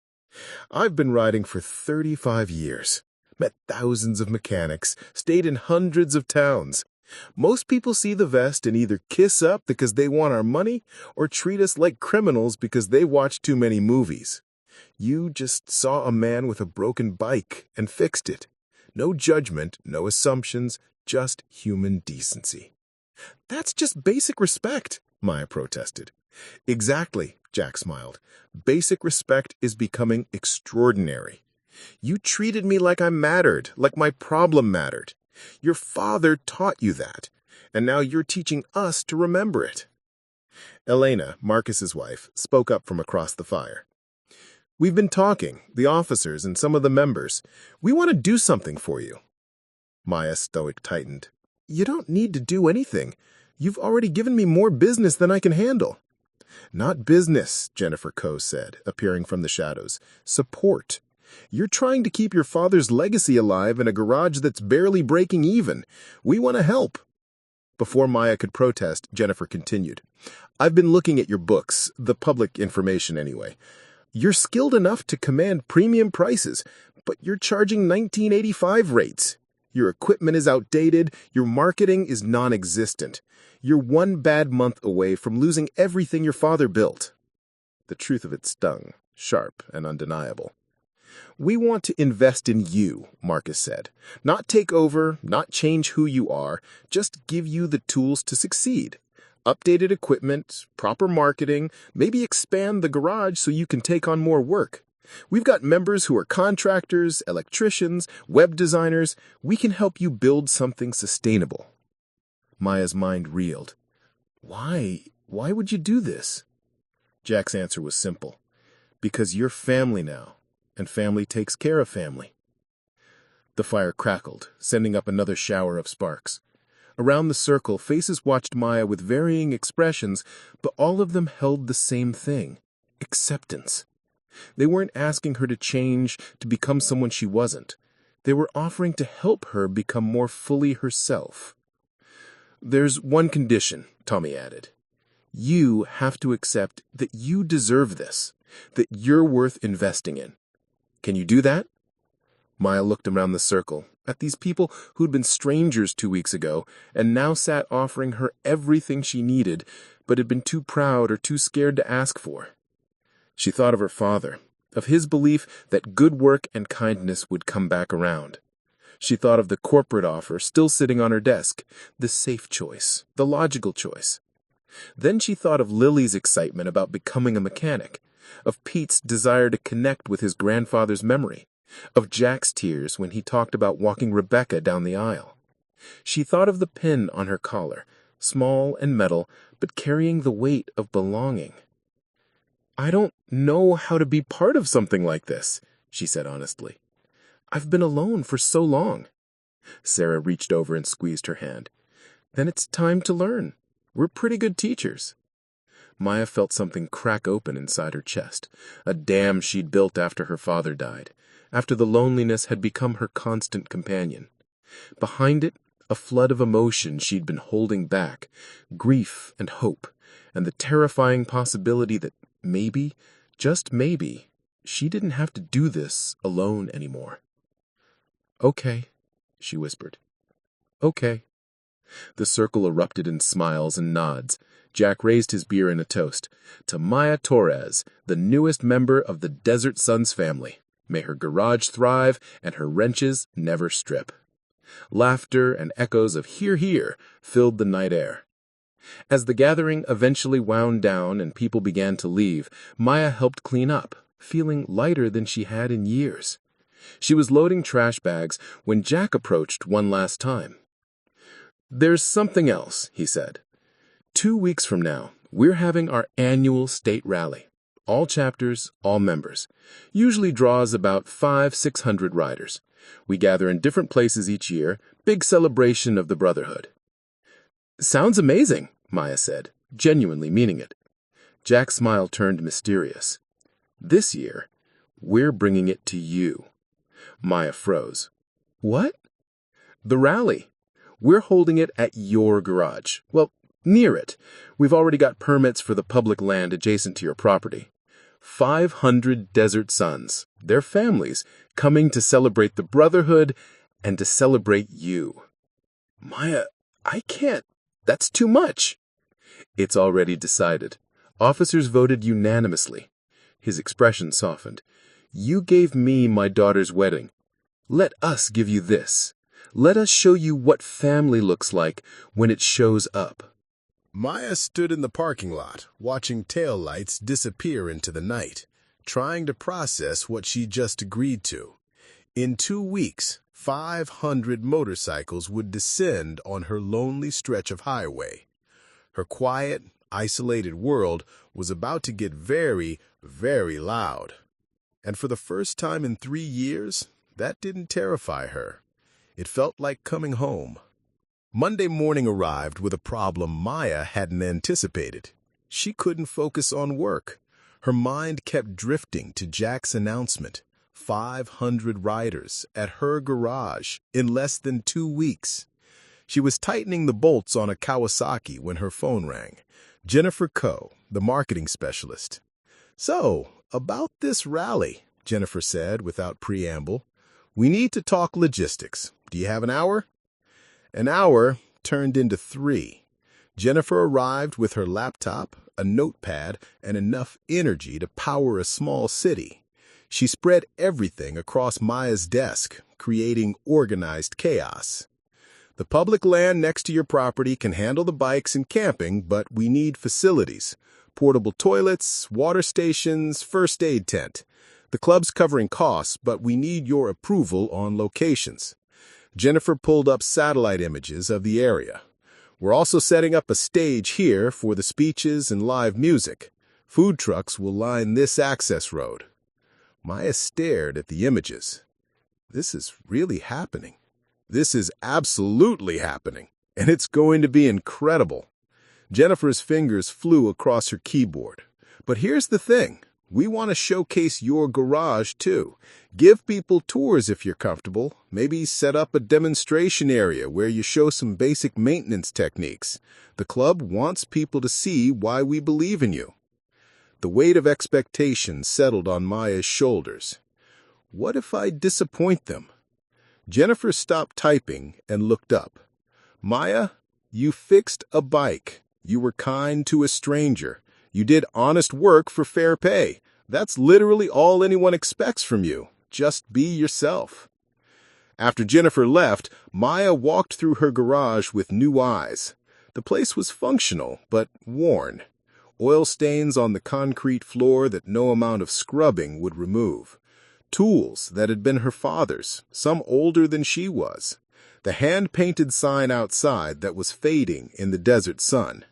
I've been riding for 35 years, met thousands of mechanics, stayed in hundreds of towns. Most people see the vest and either kiss up because they want our money or treat us like criminals because they watch too many movies. You just saw a man with a broken bike and fixed it. No judgment, no assumptions, just human decency. That's just basic respect, Maya protested. Exactly, Jack smiled. Basic respect is becoming extraordinary. You treated me like I mattered, like my problem mattered. Your father taught you that, and now you're teaching us to remember it. Elena, Marcus's wife, spoke up from across the fire. We've been talking, the officers and some of the members. We want to do something for you. Maya's stoic tightened. You don't need to do anything. You've already given me more business than I can handle. Not business, Jennifer Coe said, appearing from the shadows. Support. You're trying to keep your father's legacy alive in a garage that's barely breaking even. We want to help. Before Maya could protest, Jennifer continued. I've been looking at your books, the public information anyway. You're skilled enough to command premium prices, but you're charging 1985 rates. Your equipment is outdated, your marketing is non-existent. You're one bad month away from losing everything your father built. The truth of it stung, sharp and undeniable. We want to invest in you, Marcus said. Not take over, not change who you are, just give you the tools to succeed. Updated equipment, proper marketing, maybe expand the garage so you can take on more work. We've got members who are contractors, electricians, web designers. We can help you build something sustainable. Maya's mind reeled. Why would you do this? Jack's answer was simple. Because you're family now, and family takes care of family. The fire crackled, sending up another shower of sparks. Around the circle, faces watched Maya with varying expressions, but all of them held the same thing: acceptance. They weren't asking her to change, to become someone she wasn't. They were offering to help her become more fully herself. There's one condition, Tommy added. You have to accept that you deserve this, that you're worth investing in. Can you do that? Maya looked around the circle, at these people who'd been strangers 2 weeks ago and now sat offering her everything she needed, but had been too proud or too scared to ask for. She thought of her father, of his belief that good work and kindness would come back around. She thought of the corporate offer still sitting on her desk, the safe choice, the logical choice. Then she thought of Lily's excitement about becoming a mechanic, of Pete's desire to connect with his grandfather's memory, of Jack's tears when he talked about walking Rebecca down the aisle. She thought of the pin on her collar, small and metal, but carrying the weight of belonging. I don't know how to be part of something like this, she said honestly. I've been alone for so long. Sarah reached over and squeezed her hand. Then it's time to learn. We're pretty good teachers. Maya felt something crack open inside her chest, a dam she'd built after her father died, after the loneliness had become her constant companion. Behind it, a flood of emotion she'd been holding back, grief and hope, and the terrifying possibility that maybe, just maybe, she didn't have to do this alone anymore. Okay, she whispered. Okay. The circle erupted in smiles and nods. Jack raised his beer in a toast. To Maya Torres, the newest member of the Desert Sons family. May her garage thrive and her wrenches never strip. Laughter and echoes of "hear, hear" filled the night air. As the gathering eventually wound down and people began to leave, Maya helped clean up, feeling lighter than she had in years. She was loading trash bags when Jack approached one last time. There's something else, he said. 2 weeks from now, we're having our annual state rally. All chapters, all members. Usually draws about 500-600 riders. We gather in different places each year, big celebration of the brotherhood. Sounds amazing, Maya said, genuinely meaning it. Jack's smile turned mysterious. This year, we're bringing it to you. Maya froze. What? The rally. We're holding it at your garage. Well, near it. We've already got permits for the public land adjacent to your property. 500 Desert Sons, their families, coming to celebrate the brotherhood and to celebrate you. Maya, I can't. That's too much. It's already decided. Officers voted unanimously. His expression softened. You gave me my daughter's wedding. Let us give you this. Let us show you what family looks like when it shows up. Maya stood in the parking lot, watching taillights disappear into the night, trying to process what she just agreed to. In 2 weeks, 500 motorcycles would descend on her lonely stretch of highway. Her quiet, isolated world was about to get very, very loud. And for the first time in 3 years, that didn't terrify her. It felt like coming home. Monday morning arrived with a problem Maya hadn't anticipated. She couldn't focus on work. Her mind kept drifting to Jack's announcement. 500 riders at her garage in less than 2 weeks. She was tightening the bolts on a Kawasaki when her phone rang. Jennifer Coe, the marketing specialist. So, about this rally, Jennifer said without preamble. We need to talk logistics. Do you have an hour? An hour turned into 3. Jennifer arrived with her laptop, a notepad, and enough energy to power a small city. She spread everything across Maya's desk, creating organized chaos. The public land next to your property can handle the bikes and camping, but we need facilities. Portable toilets, water stations, first aid tent. The club's covering costs, but we need your approval on locations. Jennifer pulled up satellite images of the area. We're also setting up a stage here for the speeches and live music. Food trucks will line this access road. Maya stared at the images. This is really happening. This is absolutely happening, and it's going to be incredible. Jennifer's fingers flew across her keyboard. But here's the thing. We want to showcase your garage, too. Give people tours if you're comfortable. Maybe set up a demonstration area where you show some basic maintenance techniques. The club wants people to see why we believe in you. The weight of expectation settled on Maya's shoulders. What if I disappoint them? Jennifer stopped typing and looked up. Maya, you fixed a bike. You were kind to a stranger. You did honest work for fair pay. That's literally all anyone expects from you. Just be yourself. After Jennifer left, Maya walked through her garage with new eyes. The place was functional, but worn. Oil stains on the concrete floor that no amount of scrubbing would remove. Tools that had been her father's, some older than she was. The hand-painted sign outside that was fading in the desert sun.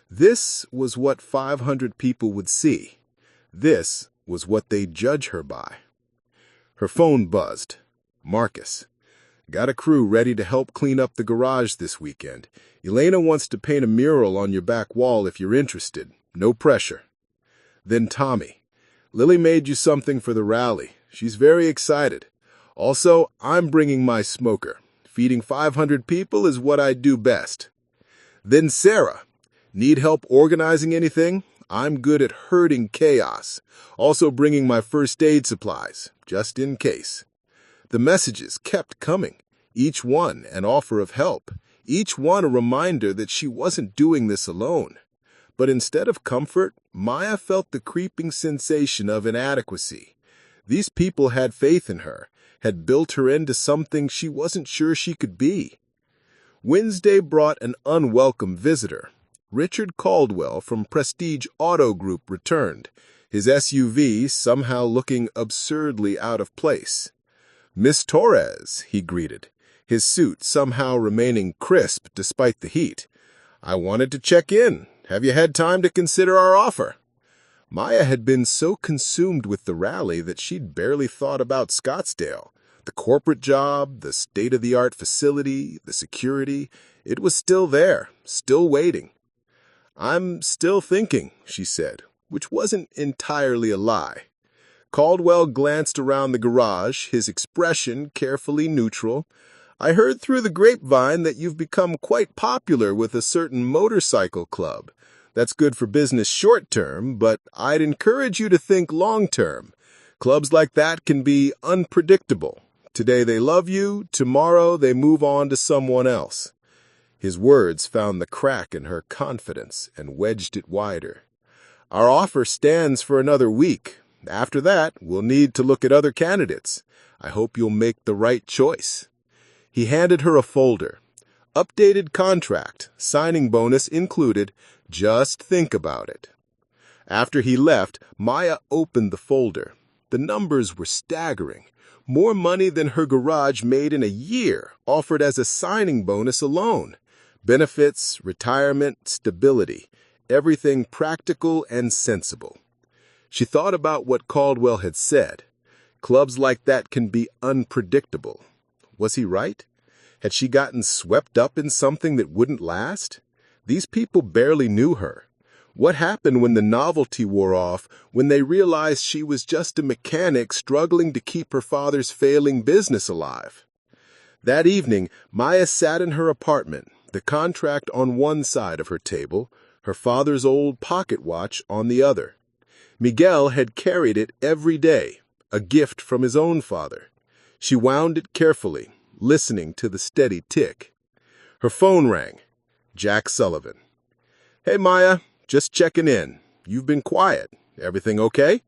This was what 500 people would see. This was what they'd judge her by. Her phone buzzed. Marcus. Got a crew ready to help clean up the garage this weekend. Elena wants to paint a mural on your back wall if you're interested. No pressure. Then Tommy. Lily made you something for the rally. She's very excited. Also, I'm bringing my smoker. Feeding 500 people is what I do best. Then Sarah. Need help organizing anything? I'm good at herding chaos. Also bringing my first aid supplies, just in case. The messages kept coming, each one an offer of help, each one a reminder that she wasn't doing this alone. But instead of comfort, Maya felt the creeping sensation of inadequacy. These people had faith in her, had built her into something she wasn't sure she could be. Wednesday brought an unwelcome visitor. Richard Caldwell from Prestige Auto Group returned, his SUV somehow looking absurdly out of place. Miss Torres, he greeted, his suit somehow remaining crisp despite the heat. I wanted to check in. Have you had time to consider our offer? Maya had been so consumed with the rally that she'd barely thought about Scottsdale. The corporate job, the state-of-the-art facility, the security, it was still there, still waiting. I'm still thinking, she said, which wasn't entirely a lie. Caldwell glanced around the garage, his expression carefully neutral. I heard through the grapevine that you've become quite popular with a certain motorcycle club. That's good for business short-term, but I'd encourage you to think long-term. Clubs like that can be unpredictable. Today they love you, tomorrow they move on to someone else. His words found the crack in her confidence and wedged it wider. Our offer stands for another week. After that, we'll need to look at other candidates. I hope you'll make the right choice. He handed her a folder. Updated contract, signing bonus included. Just think about it. After he left, Maya opened the folder. The numbers were staggering. More money than her garage made in a year, offered as a signing bonus alone. Benefits, retirement, stability, everything practical and sensible. She thought about what Caldwell had said. Clubs like that can be unpredictable. Was he right? Had she gotten swept up in something that wouldn't last? These people barely knew her. What happened when the novelty wore off, when they realized she was just a mechanic struggling to keep her father's failing business alive? That evening, Maya sat in her apartment, the contract on one side of her table, her father's old pocket watch on the other. Miguel had carried it every day, a gift from his own father. She wound it carefully, listening to the steady tick. Her phone rang. Jack Sullivan. "Hey, Maya, just checking in. You've been quiet. Everything okay?"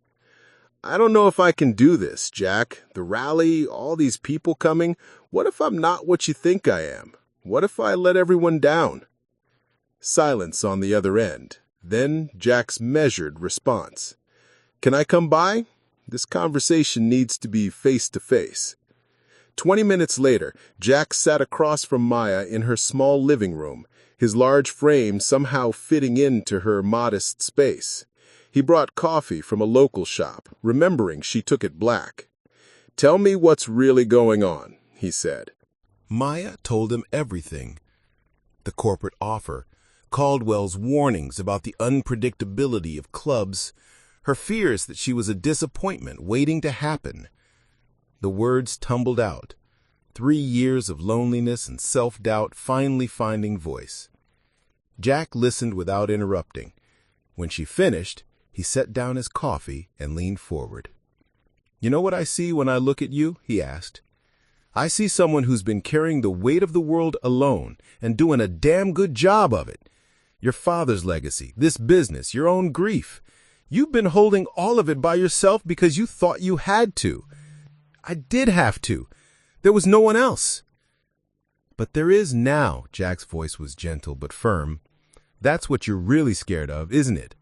"I don't know if I can do this, Jack. The rally, all these people coming. What if I'm not what you think I am? What if I let everyone down?" Silence on the other end. Then Jack's measured response. "Can I come by? This conversation needs to be face-to-face." 20 minutes later, Jack sat across from Maya in her small living room, his large frame somehow fitting into her modest space. He brought coffee from a local shop, remembering she took it black. "Tell me what's really going on," he said. Maya told him everything. The corporate offer, Caldwell's warnings about the unpredictability of clubs, her fears that she was a disappointment waiting to happen. The words tumbled out. 3 years of loneliness and self-doubt finally finding voice. Jack listened without interrupting. When she finished, he set down his coffee and leaned forward. "You know what I see when I look at you?" he asked. "I see someone who's been carrying the weight of the world alone and doing a damn good job of it. Your father's legacy, this business, your own grief. You've been holding all of it by yourself because you thought you had to. I did have to. There was no one else." "But there is now," Jack's voice was gentle but firm. "That's what you're really scared of, isn't it?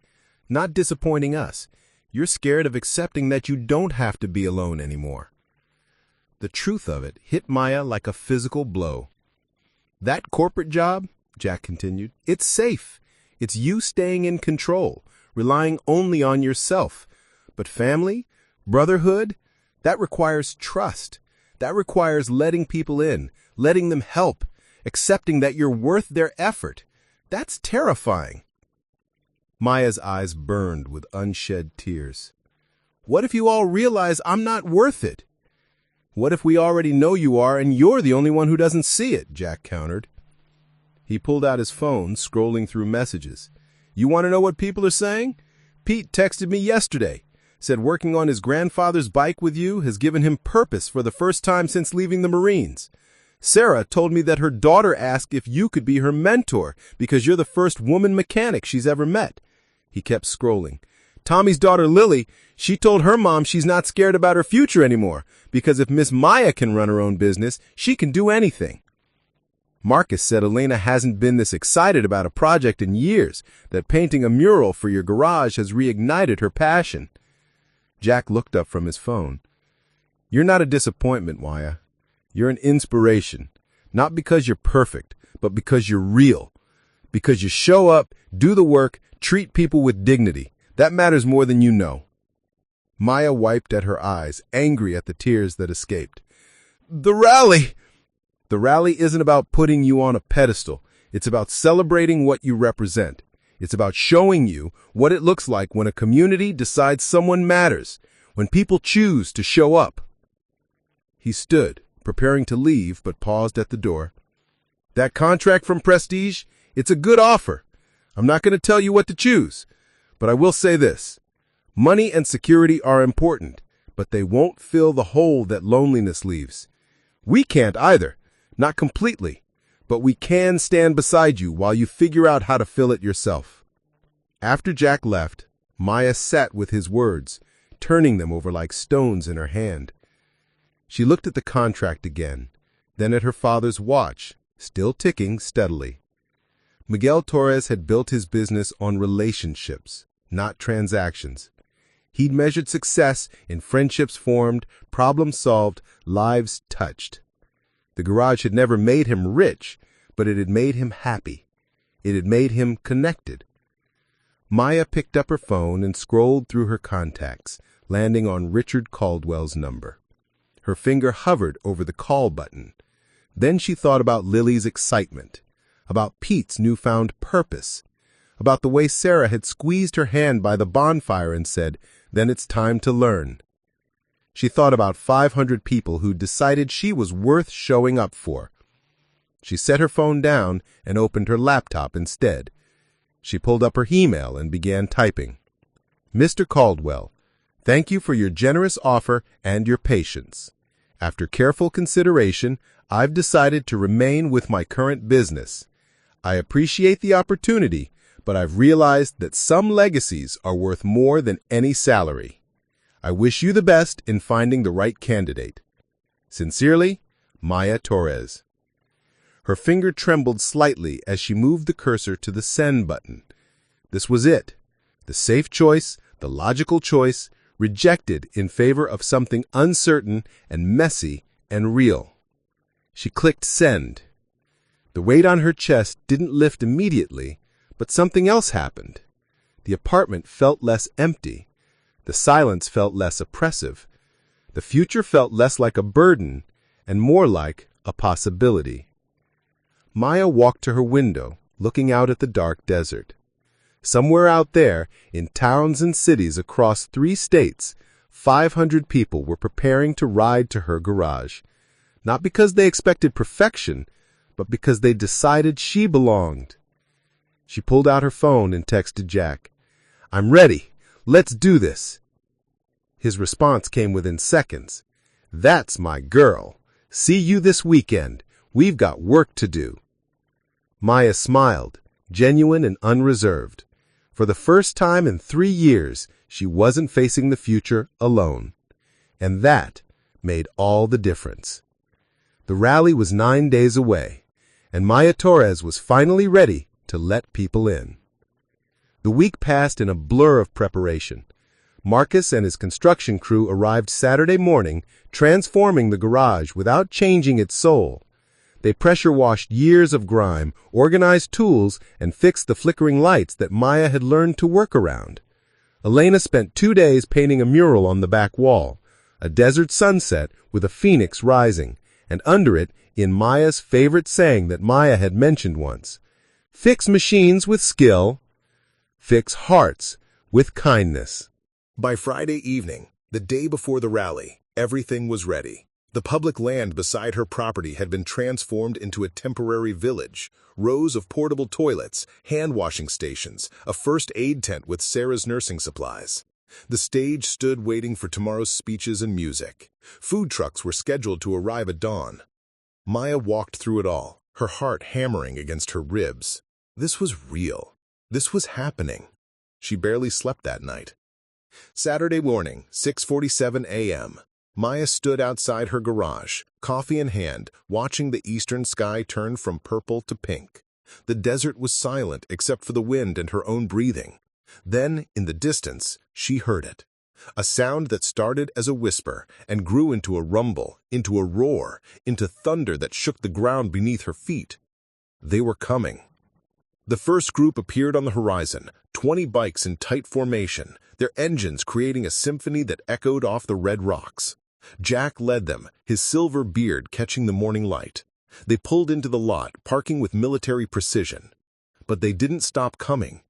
Not disappointing us. You're scared of accepting that you don't have to be alone anymore." The truth of it hit Maya like a physical blow. "That corporate job," Jack continued, "it's safe. It's you staying in control, relying only on yourself. But family, brotherhood, that requires trust. That requires letting people in, letting them help, accepting that you're worth their effort. That's terrifying." Maya's eyes burned with unshed tears. "What if you all realize I'm not worth it?" "What if we already know you are and you're the only one who doesn't see it?" Jack countered. He pulled out his phone, scrolling through messages. "You want to know what people are saying? Pete texted me yesterday. Said working on his grandfather's bike with you has given him purpose for the first time since leaving the Marines. Sarah told me that her daughter asked if you could be her mentor because you're the first woman mechanic she's ever met." He kept scrolling. "Tommy's daughter Lily, she told her mom she's not scared about her future anymore because if Miss Maya can run her own business, she can do anything. Marcus said Elena hasn't been this excited about a project in years, that painting a mural for your garage has reignited her passion." Jack looked up from his phone. "You're not a disappointment, Maya. You're an inspiration. Not because you're perfect, but because you're real. Because you show up, do the work, treat people with dignity. That matters more than you know." Maya wiped at her eyes, angry at the tears that escaped. "The rally!" "The rally isn't about putting you on a pedestal. It's about celebrating what you represent. It's about showing you what it looks like when a community decides someone matters, when people choose to show up." He stood, preparing to leave, but paused at the door. "That contract from Prestige, it's a good offer. I'm not going to tell you what to choose, but I will say this. Money and security are important, but they won't fill the hole that loneliness leaves. We can't either, not completely, but we can stand beside you while you figure out how to fill it yourself." After Jack left, Maya sat with his words, turning them over like stones in her hand. She looked at the contract again, then at her father's watch, still ticking steadily. Miguel Torres had built his business on relationships, not transactions. He'd measured success in friendships formed, problems solved, lives touched. The garage had never made him rich, but it had made him happy. It had made him connected. Maya picked up her phone and scrolled through her contacts, landing on Richard Caldwell's number. Her finger hovered over the call button. Then she thought about Lily's excitement, about Pete's newfound purpose, about the way Sarah had squeezed her hand by the bonfire and said, "Then it's time to learn." She thought about 500 people who decided she was worth showing up for. She set her phone down and opened her laptop instead. She pulled up her email and began typing. "Mr. Caldwell, thank you for your generous offer and your patience. After careful consideration, I've decided to remain with my current business. I appreciate the opportunity, but I've realized that some legacies are worth more than any salary. I wish you the best in finding the right candidate. Sincerely, Maya Torres. Her finger trembled slightly as she moved the cursor to the send button. This was it. The safe choice, the logical choice, rejected in favor of something uncertain and messy and real. She clicked send. The weight on her chest didn't lift immediately, but something else happened. The apartment felt less empty. The silence felt less oppressive. The future felt less like a burden and more like a possibility. Maya walked to her window, looking out at the dark desert. Somewhere out there, in towns and cities across 3 states, 500 people were preparing to ride to her garage. Not because they expected perfection, but because they decided she belonged. She pulled out her phone and texted Jack, "I'm ready. Let's do this." His response came within seconds. "That's my girl. See you this weekend. We've got work to do." Maya smiled, genuine and unreserved. For the first time in 3 years, she wasn't facing the future alone. And that made all the difference. The rally was 9 days away, and Maya Torres was finally ready to let people in. The week passed in a blur of preparation. Marcus and his construction crew arrived Saturday morning, transforming the garage without changing its soul. They pressure-washed years of grime, organized tools, and fixed the flickering lights that Maya had learned to work around. Elena spent 2 days painting a mural on the back wall, a desert sunset with a phoenix rising, and under it, in Maya's favorite saying that Maya had mentioned once, "Fix machines with skill, fix hearts with kindness." By Friday evening, the day before the rally, everything was ready. The public land beside her property had been transformed into a temporary village. Rows of portable toilets, hand-washing stations, a first aid tent with Sarah's nursing supplies. The stage stood waiting for tomorrow's speeches and music. Food trucks were scheduled to arrive at dawn. Maya walked through it all, her heart hammering against her ribs. This was real. This was happening. She barely slept that night. Saturday morning, 6:47 a.m. Maya stood outside her garage, coffee in hand, watching the eastern sky turn from purple to pink. The desert was silent except for the wind and her own breathing. Then, in the distance, she heard it. A sound that started as a whisper and grew into a rumble, into a roar, into thunder that shook the ground beneath her feet. They were coming. The first group appeared on the horizon, 20 bikes in tight formation, their engines creating a symphony that echoed off the red rocks. Jack led them, his silver beard catching the morning light. They pulled into the lot, parking with military precision. But they didn't stop coming.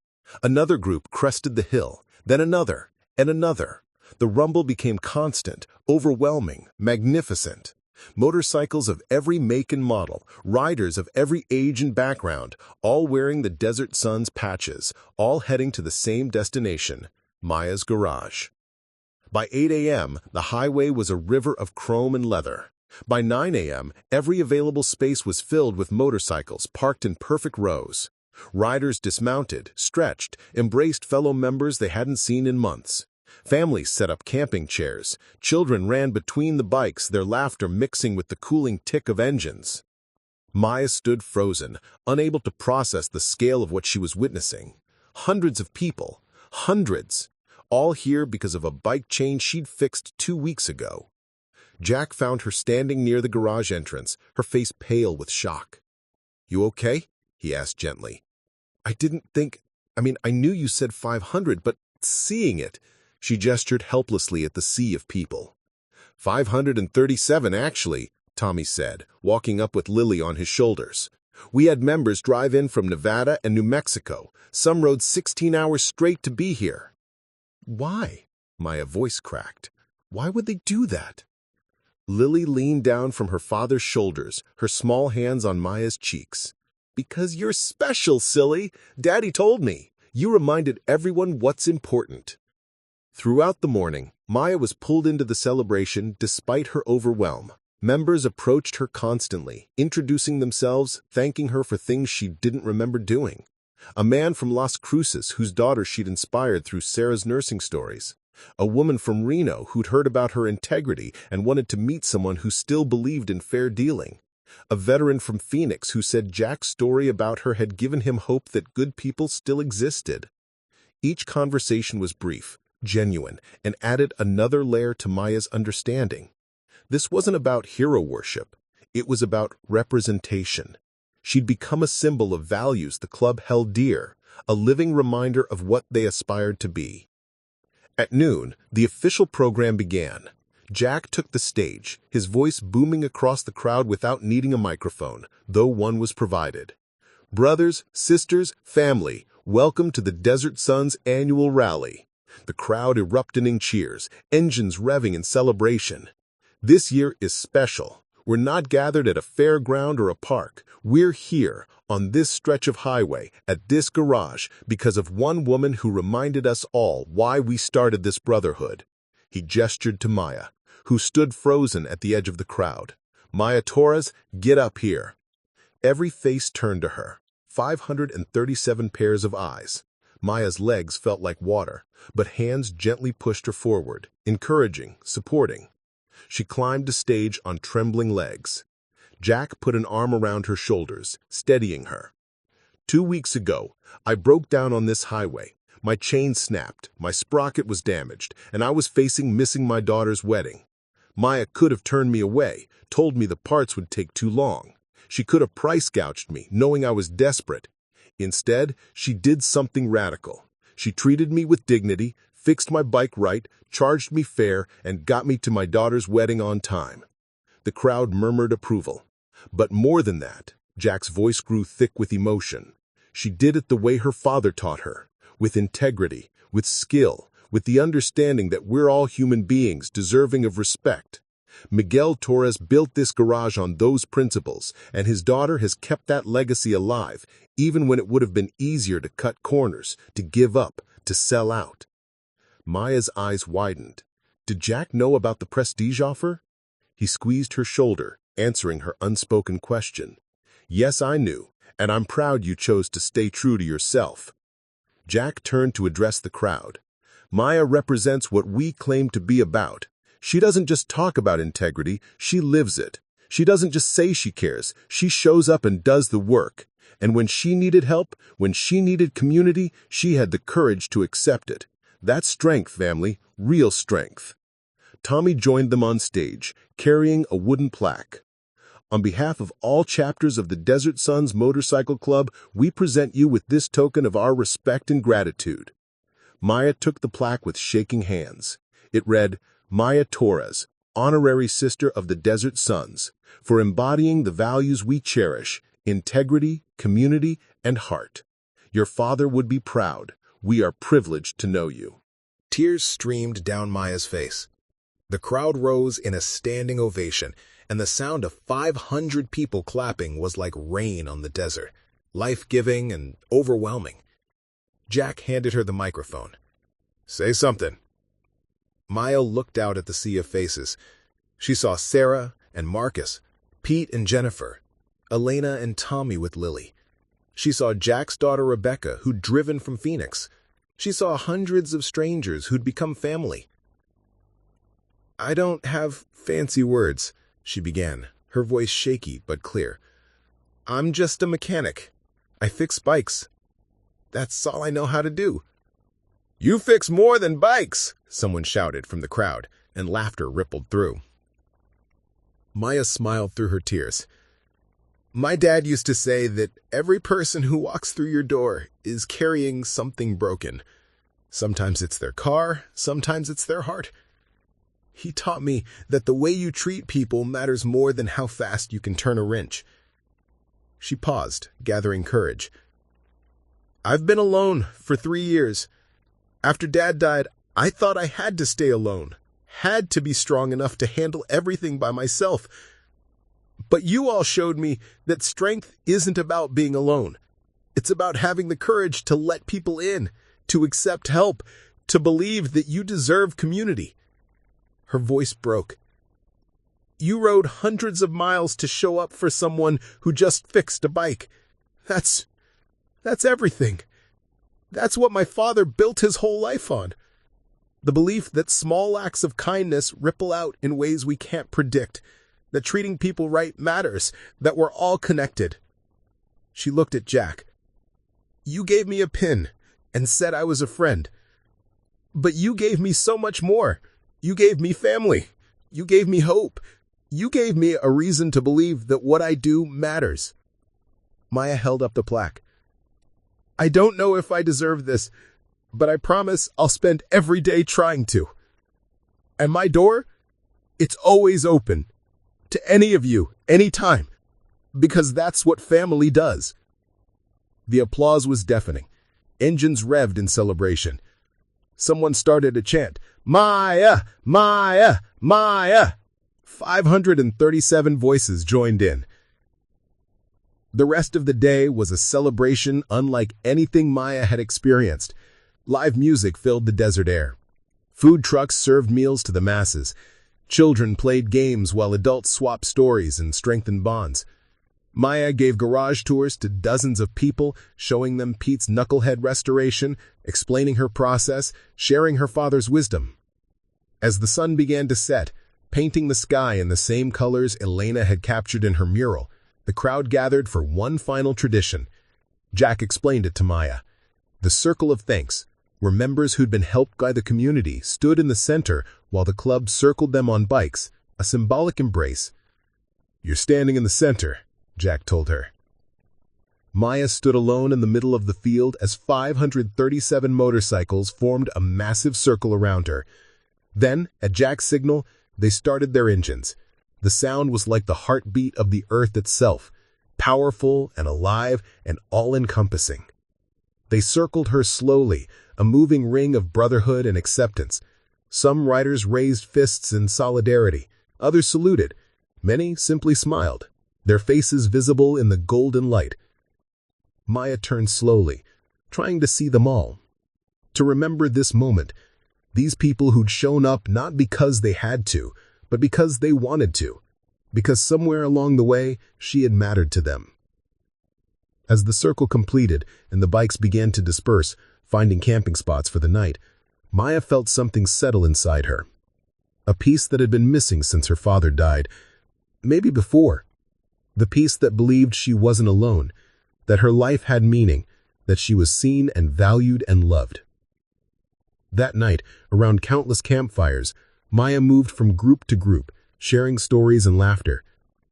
Another group crested the hill, then another, and another. The rumble became constant, overwhelming, magnificent. Motorcycles of every make and model, riders of every age and background, all wearing the desert sun's patches, all heading to the same destination, Maya's garage. By 8 a.m., the highway was a river of chrome and leather. By 9 a.m., every available space was filled with motorcycles parked in perfect rows. Riders dismounted, stretched, embraced fellow members they hadn't seen in months. Families set up camping chairs. Children ran between the bikes, their laughter mixing with the cooling tick of engines. Maya stood frozen, unable to process the scale of what she was witnessing. Hundreds of people, hundreds, all here because of a bike chain she'd fixed 2 weeks ago. Jack found her standing near the garage entrance, her face pale with shock. "You okay?" he asked gently. I knew you said 500, but seeing it," she gestured helplessly at the sea of people. 537, actually, Tommy said, walking up with Lily on his shoulders. "We had members drive in from Nevada and New Mexico. Some rode 16 hours straight to be here." "Why?" Maya's voice cracked. "Why would they do that?" Lily leaned down from her father's shoulders, her small hands on Maya's cheeks. "Because you're special, silly. Daddy told me. You reminded everyone what's important." Throughout the morning, Maya was pulled into the celebration despite her overwhelm. Members approached her constantly, introducing themselves, thanking her for things she didn't remember doing. A man from Las Cruces whose daughter she'd inspired through Sarah's nursing stories. A woman from Reno who'd heard about her integrity and wanted to meet someone who still believed in fair dealing. A veteran from Phoenix who said Jack's story about her had given him hope that good people still existed. Each conversation was brief, genuine, and added another layer to Maya's understanding. This wasn't about hero worship. It was about representation. She'd become a symbol of values the club held dear, a living reminder of what they aspired to be. At noon, the official program began. Jack took the stage, his voice booming across the crowd without needing a microphone, though one was provided. Brothers, sisters, family, welcome to the Desert Sun's annual rally. The crowd erupted in cheers, engines revving in celebration. This year is special. We're not gathered at a fairground or a park. We're here, on this stretch of highway, at this garage, because of one woman who reminded us all why we started this brotherhood. He gestured to Maya, who stood frozen at the edge of the crowd. Maya Torres, get up here. Every face turned to her. 537 pairs of eyes. Maya's legs felt like water, but hands gently pushed her forward, encouraging, supporting. She climbed the stage on trembling legs. Jack put an arm around her shoulders, steadying her. 2 weeks ago, I broke down on this highway. My chain snapped, my sprocket was damaged, and I was missing my daughter's wedding. Maya could have turned me away, told me the parts would take too long. She could have price gouged me, knowing I was desperate. Instead, she did something radical. She treated me with dignity, fixed my bike right, charged me fair, and got me to my daughter's wedding on time. The crowd murmured approval. But more than that, Jack's voice grew thick with emotion. She did it the way her father taught her, with integrity, with skill, with the understanding that we're all human beings deserving of respect. Miguel Torres built this garage on those principles, and his daughter has kept that legacy alive, even when it would have been easier to cut corners, to give up, to sell out. Maya's eyes widened. Did Jack know about the prestige offer? He squeezed her shoulder, answering her unspoken question. Yes, I knew, and I'm proud you chose to stay true to yourself. Jack turned to address the crowd. Maya represents what we claim to be about. She doesn't just talk about integrity, she lives it. She doesn't just say she cares, she shows up and does the work. And when she needed help, when she needed community, she had the courage to accept it. That's strength, family, real strength. Tommy joined them on stage, carrying a wooden plaque. On behalf of all chapters of the Desert Sun's Motorcycle Club, we present you with this token of our respect and gratitude. Maya took the plaque with shaking hands. It read, Maya Torres, honorary sister of the Desert Suns, for embodying the values we cherish, integrity, community, and heart. Your father would be proud. We are privileged to know you. Tears streamed down Maya's face. The crowd rose in a standing ovation, and the sound of 500 people clapping was like rain on the desert, life-giving and overwhelming. Jack handed her the microphone. Say something. Maya looked out at the sea of faces. She saw Sarah and Marcus, Pete and Jennifer, Elena and Tommy with Lily. She saw Jack's daughter Rebecca, who'd driven from Phoenix. She saw hundreds of strangers who'd become family. I don't have fancy words, she began, her voice shaky but clear. I'm just a mechanic. I fix bikes. That's all I know how to do. You fix more than bikes, someone shouted from the crowd, and laughter rippled through. Maya smiled through her tears. My dad used to say that every person who walks through your door is carrying something broken. Sometimes it's their car, sometimes it's their heart. He taught me that the way you treat people matters more than how fast you can turn a wrench. She paused, gathering courage. I've been alone for 3 years. After Dad died, I thought I had to stay alone, had to be strong enough to handle everything by myself. But you all showed me that strength isn't about being alone. It's about having the courage to let people in, to accept help, to believe that you deserve community. Her voice broke. You rode hundreds of miles to show up for someone who just fixed a bike. That's everything. That's what my father built his whole life on. The belief that small acts of kindness ripple out in ways we can't predict, that treating people right matters, that we're all connected. She looked at Jack. You gave me a pin and said I was a friend. But you gave me so much more. You gave me family. You gave me hope. You gave me a reason to believe that what I do matters. Maya held up the plaque. I don't know if I deserve this, but I promise I'll spend every day trying to. And my door, it's always open. To any of you, anytime. Because that's what family does. The applause was deafening. Engines revved in celebration. Someone started a chant, Maya, Maya, Maya. 537 voices joined in. The rest of the day was a celebration unlike anything Maya had experienced. Live music filled the desert air. Food trucks served meals to the masses. Children played games while adults swapped stories and strengthened bonds. Maya gave garage tours to dozens of people, showing them Pete's knucklehead restoration, explaining her process, sharing her father's wisdom. As the sun began to set, painting the sky in the same colors Elena had captured in her mural, the crowd gathered for one final tradition. Jack explained it to Maya. The Circle of Thanks, where members who'd been helped by the community stood in the center while the club circled them on bikes, a symbolic embrace. You're standing in the center, Jack told her. Maya stood alone in the middle of the field as 537 motorcycles formed a massive circle around her. Then, at Jack's signal, they started their engines. The sound was like the heartbeat of the earth itself, powerful and alive and all-encompassing. They circled her slowly, a moving ring of brotherhood and acceptance. Some riders raised fists in solidarity, others saluted. Many simply smiled, their faces visible in the golden light. Maya turned slowly, trying to see them all. To remember this moment, these people who'd shown up not because they had to, but because they wanted to, because somewhere along the way, she had mattered to them. As the circle completed and the bikes began to disperse, finding camping spots for the night, Maya felt something settle inside her. A peace that had been missing since her father died, maybe before. The peace that believed she wasn't alone, that her life had meaning, that she was seen and valued and loved. That night, around countless campfires, Maya moved from group to group, sharing stories and laughter.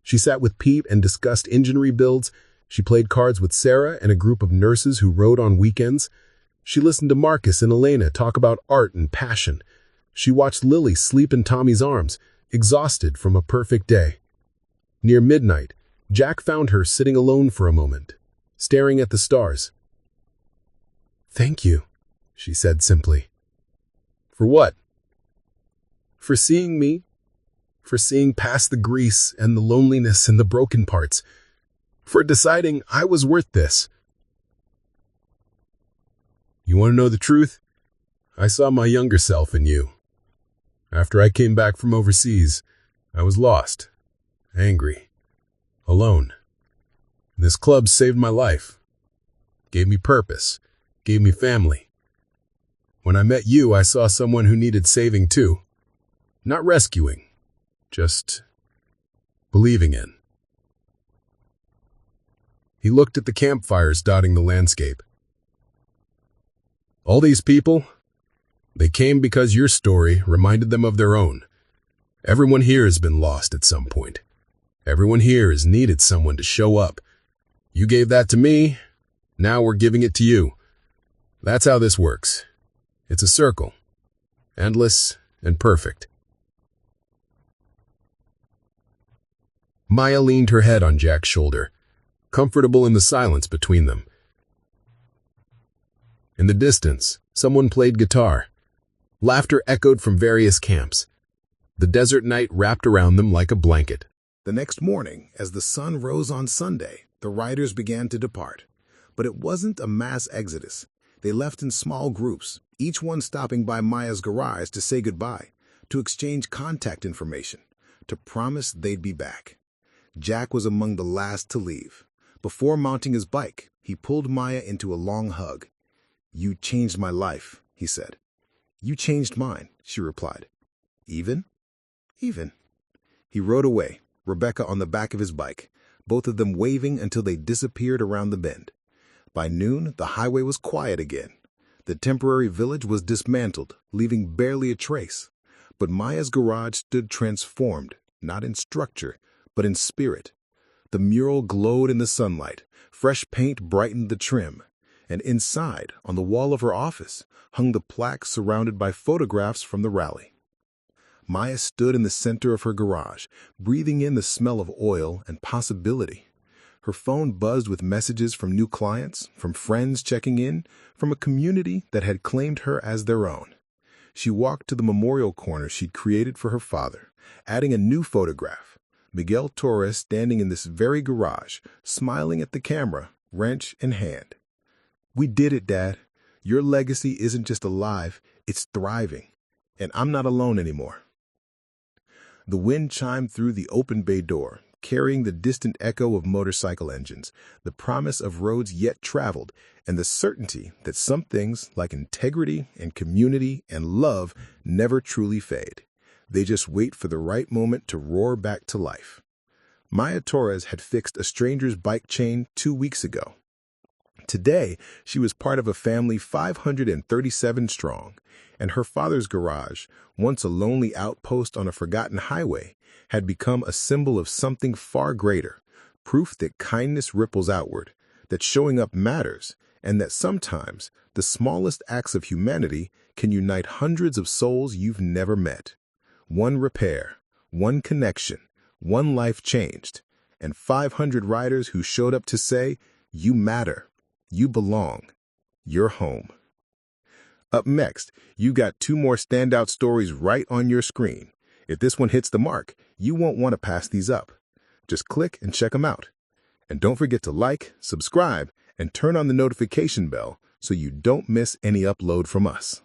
She sat with Pete and discussed engine rebuilds. She played cards with Sarah and a group of nurses who rode on weekends. She listened to Marcus and Elena talk about art and passion. She watched Lily sleep in Tommy's arms, exhausted from a perfect day. Near midnight, Jack found her sitting alone for a moment, staring at the stars. "Thank you," she said simply. "For what?" "For seeing me, for seeing past the grease and the loneliness and the broken parts, for deciding I was worth this." "You want to know the truth? I saw my younger self in you. After I came back from overseas, I was lost, angry, alone. This club saved my life, gave me purpose, gave me family. When I met you, I saw someone who needed saving too. Not rescuing, just believing in." He looked at the campfires dotting the landscape. "All these people, they came because your story reminded them of their own. Everyone here has been lost at some point. Everyone here has needed someone to show up. You gave that to me, now we're giving it to you. That's how this works. It's a circle, endless and perfect." Maya leaned her head on Jack's shoulder, comfortable in the silence between them. In the distance, someone played guitar. Laughter echoed from various camps. The desert night wrapped around them like a blanket. The next morning, as the sun rose on Sunday, the riders began to depart. But it wasn't a mass exodus. They left in small groups, each one stopping by Maya's garage to say goodbye, to exchange contact information, to promise they'd be back. Jack was among the last to leave. Before mounting his bike, he pulled Maya into a long hug. "You changed my life," he said. "You changed mine," she replied. "Even?" "Even." He rode away, Rebecca on the back of his bike, both of them waving until they disappeared around the bend. By noon, the highway was quiet again. The temporary village was dismantled, leaving barely a trace. But Maya's garage stood transformed, not in structure, but in spirit. The mural glowed in the sunlight, fresh paint brightened the trim, and inside, on the wall of her office, hung the plaque surrounded by photographs from the rally. Maya stood in the center of her garage, breathing in the smell of oil and possibility. Her phone buzzed with messages from new clients, from friends checking in, from a community that had claimed her as their own. She walked to the memorial corner she'd created for her father, adding a new photograph. Miguel Torres standing in this very garage, smiling at the camera, wrench in hand. "We did it, Dad. Your legacy isn't just alive, it's thriving. And I'm not alone anymore." The wind chimed through the open bay door, carrying the distant echo of motorcycle engines, the promise of roads yet traveled, and the certainty that some things, like integrity and community and love, never truly fade. They just wait for the right moment to roar back to life. Maya Torres had fixed a stranger's bike chain 2 weeks ago. Today, she was part of a family 537 strong, and her father's garage, once a lonely outpost on a forgotten highway, had become a symbol of something far greater, proof that kindness ripples outward, that showing up matters, and that sometimes the smallest acts of humanity can unite hundreds of souls you've never met. One repair, one connection, one life changed, and 500 riders who showed up to say, "You matter. You belong. You're home." Up next, you got 2 more standout stories right on your screen. If this one hits the mark, you won't want to pass these up. Just click and check them out. And don't forget to like, subscribe, and turn on the notification bell so you don't miss any upload from us.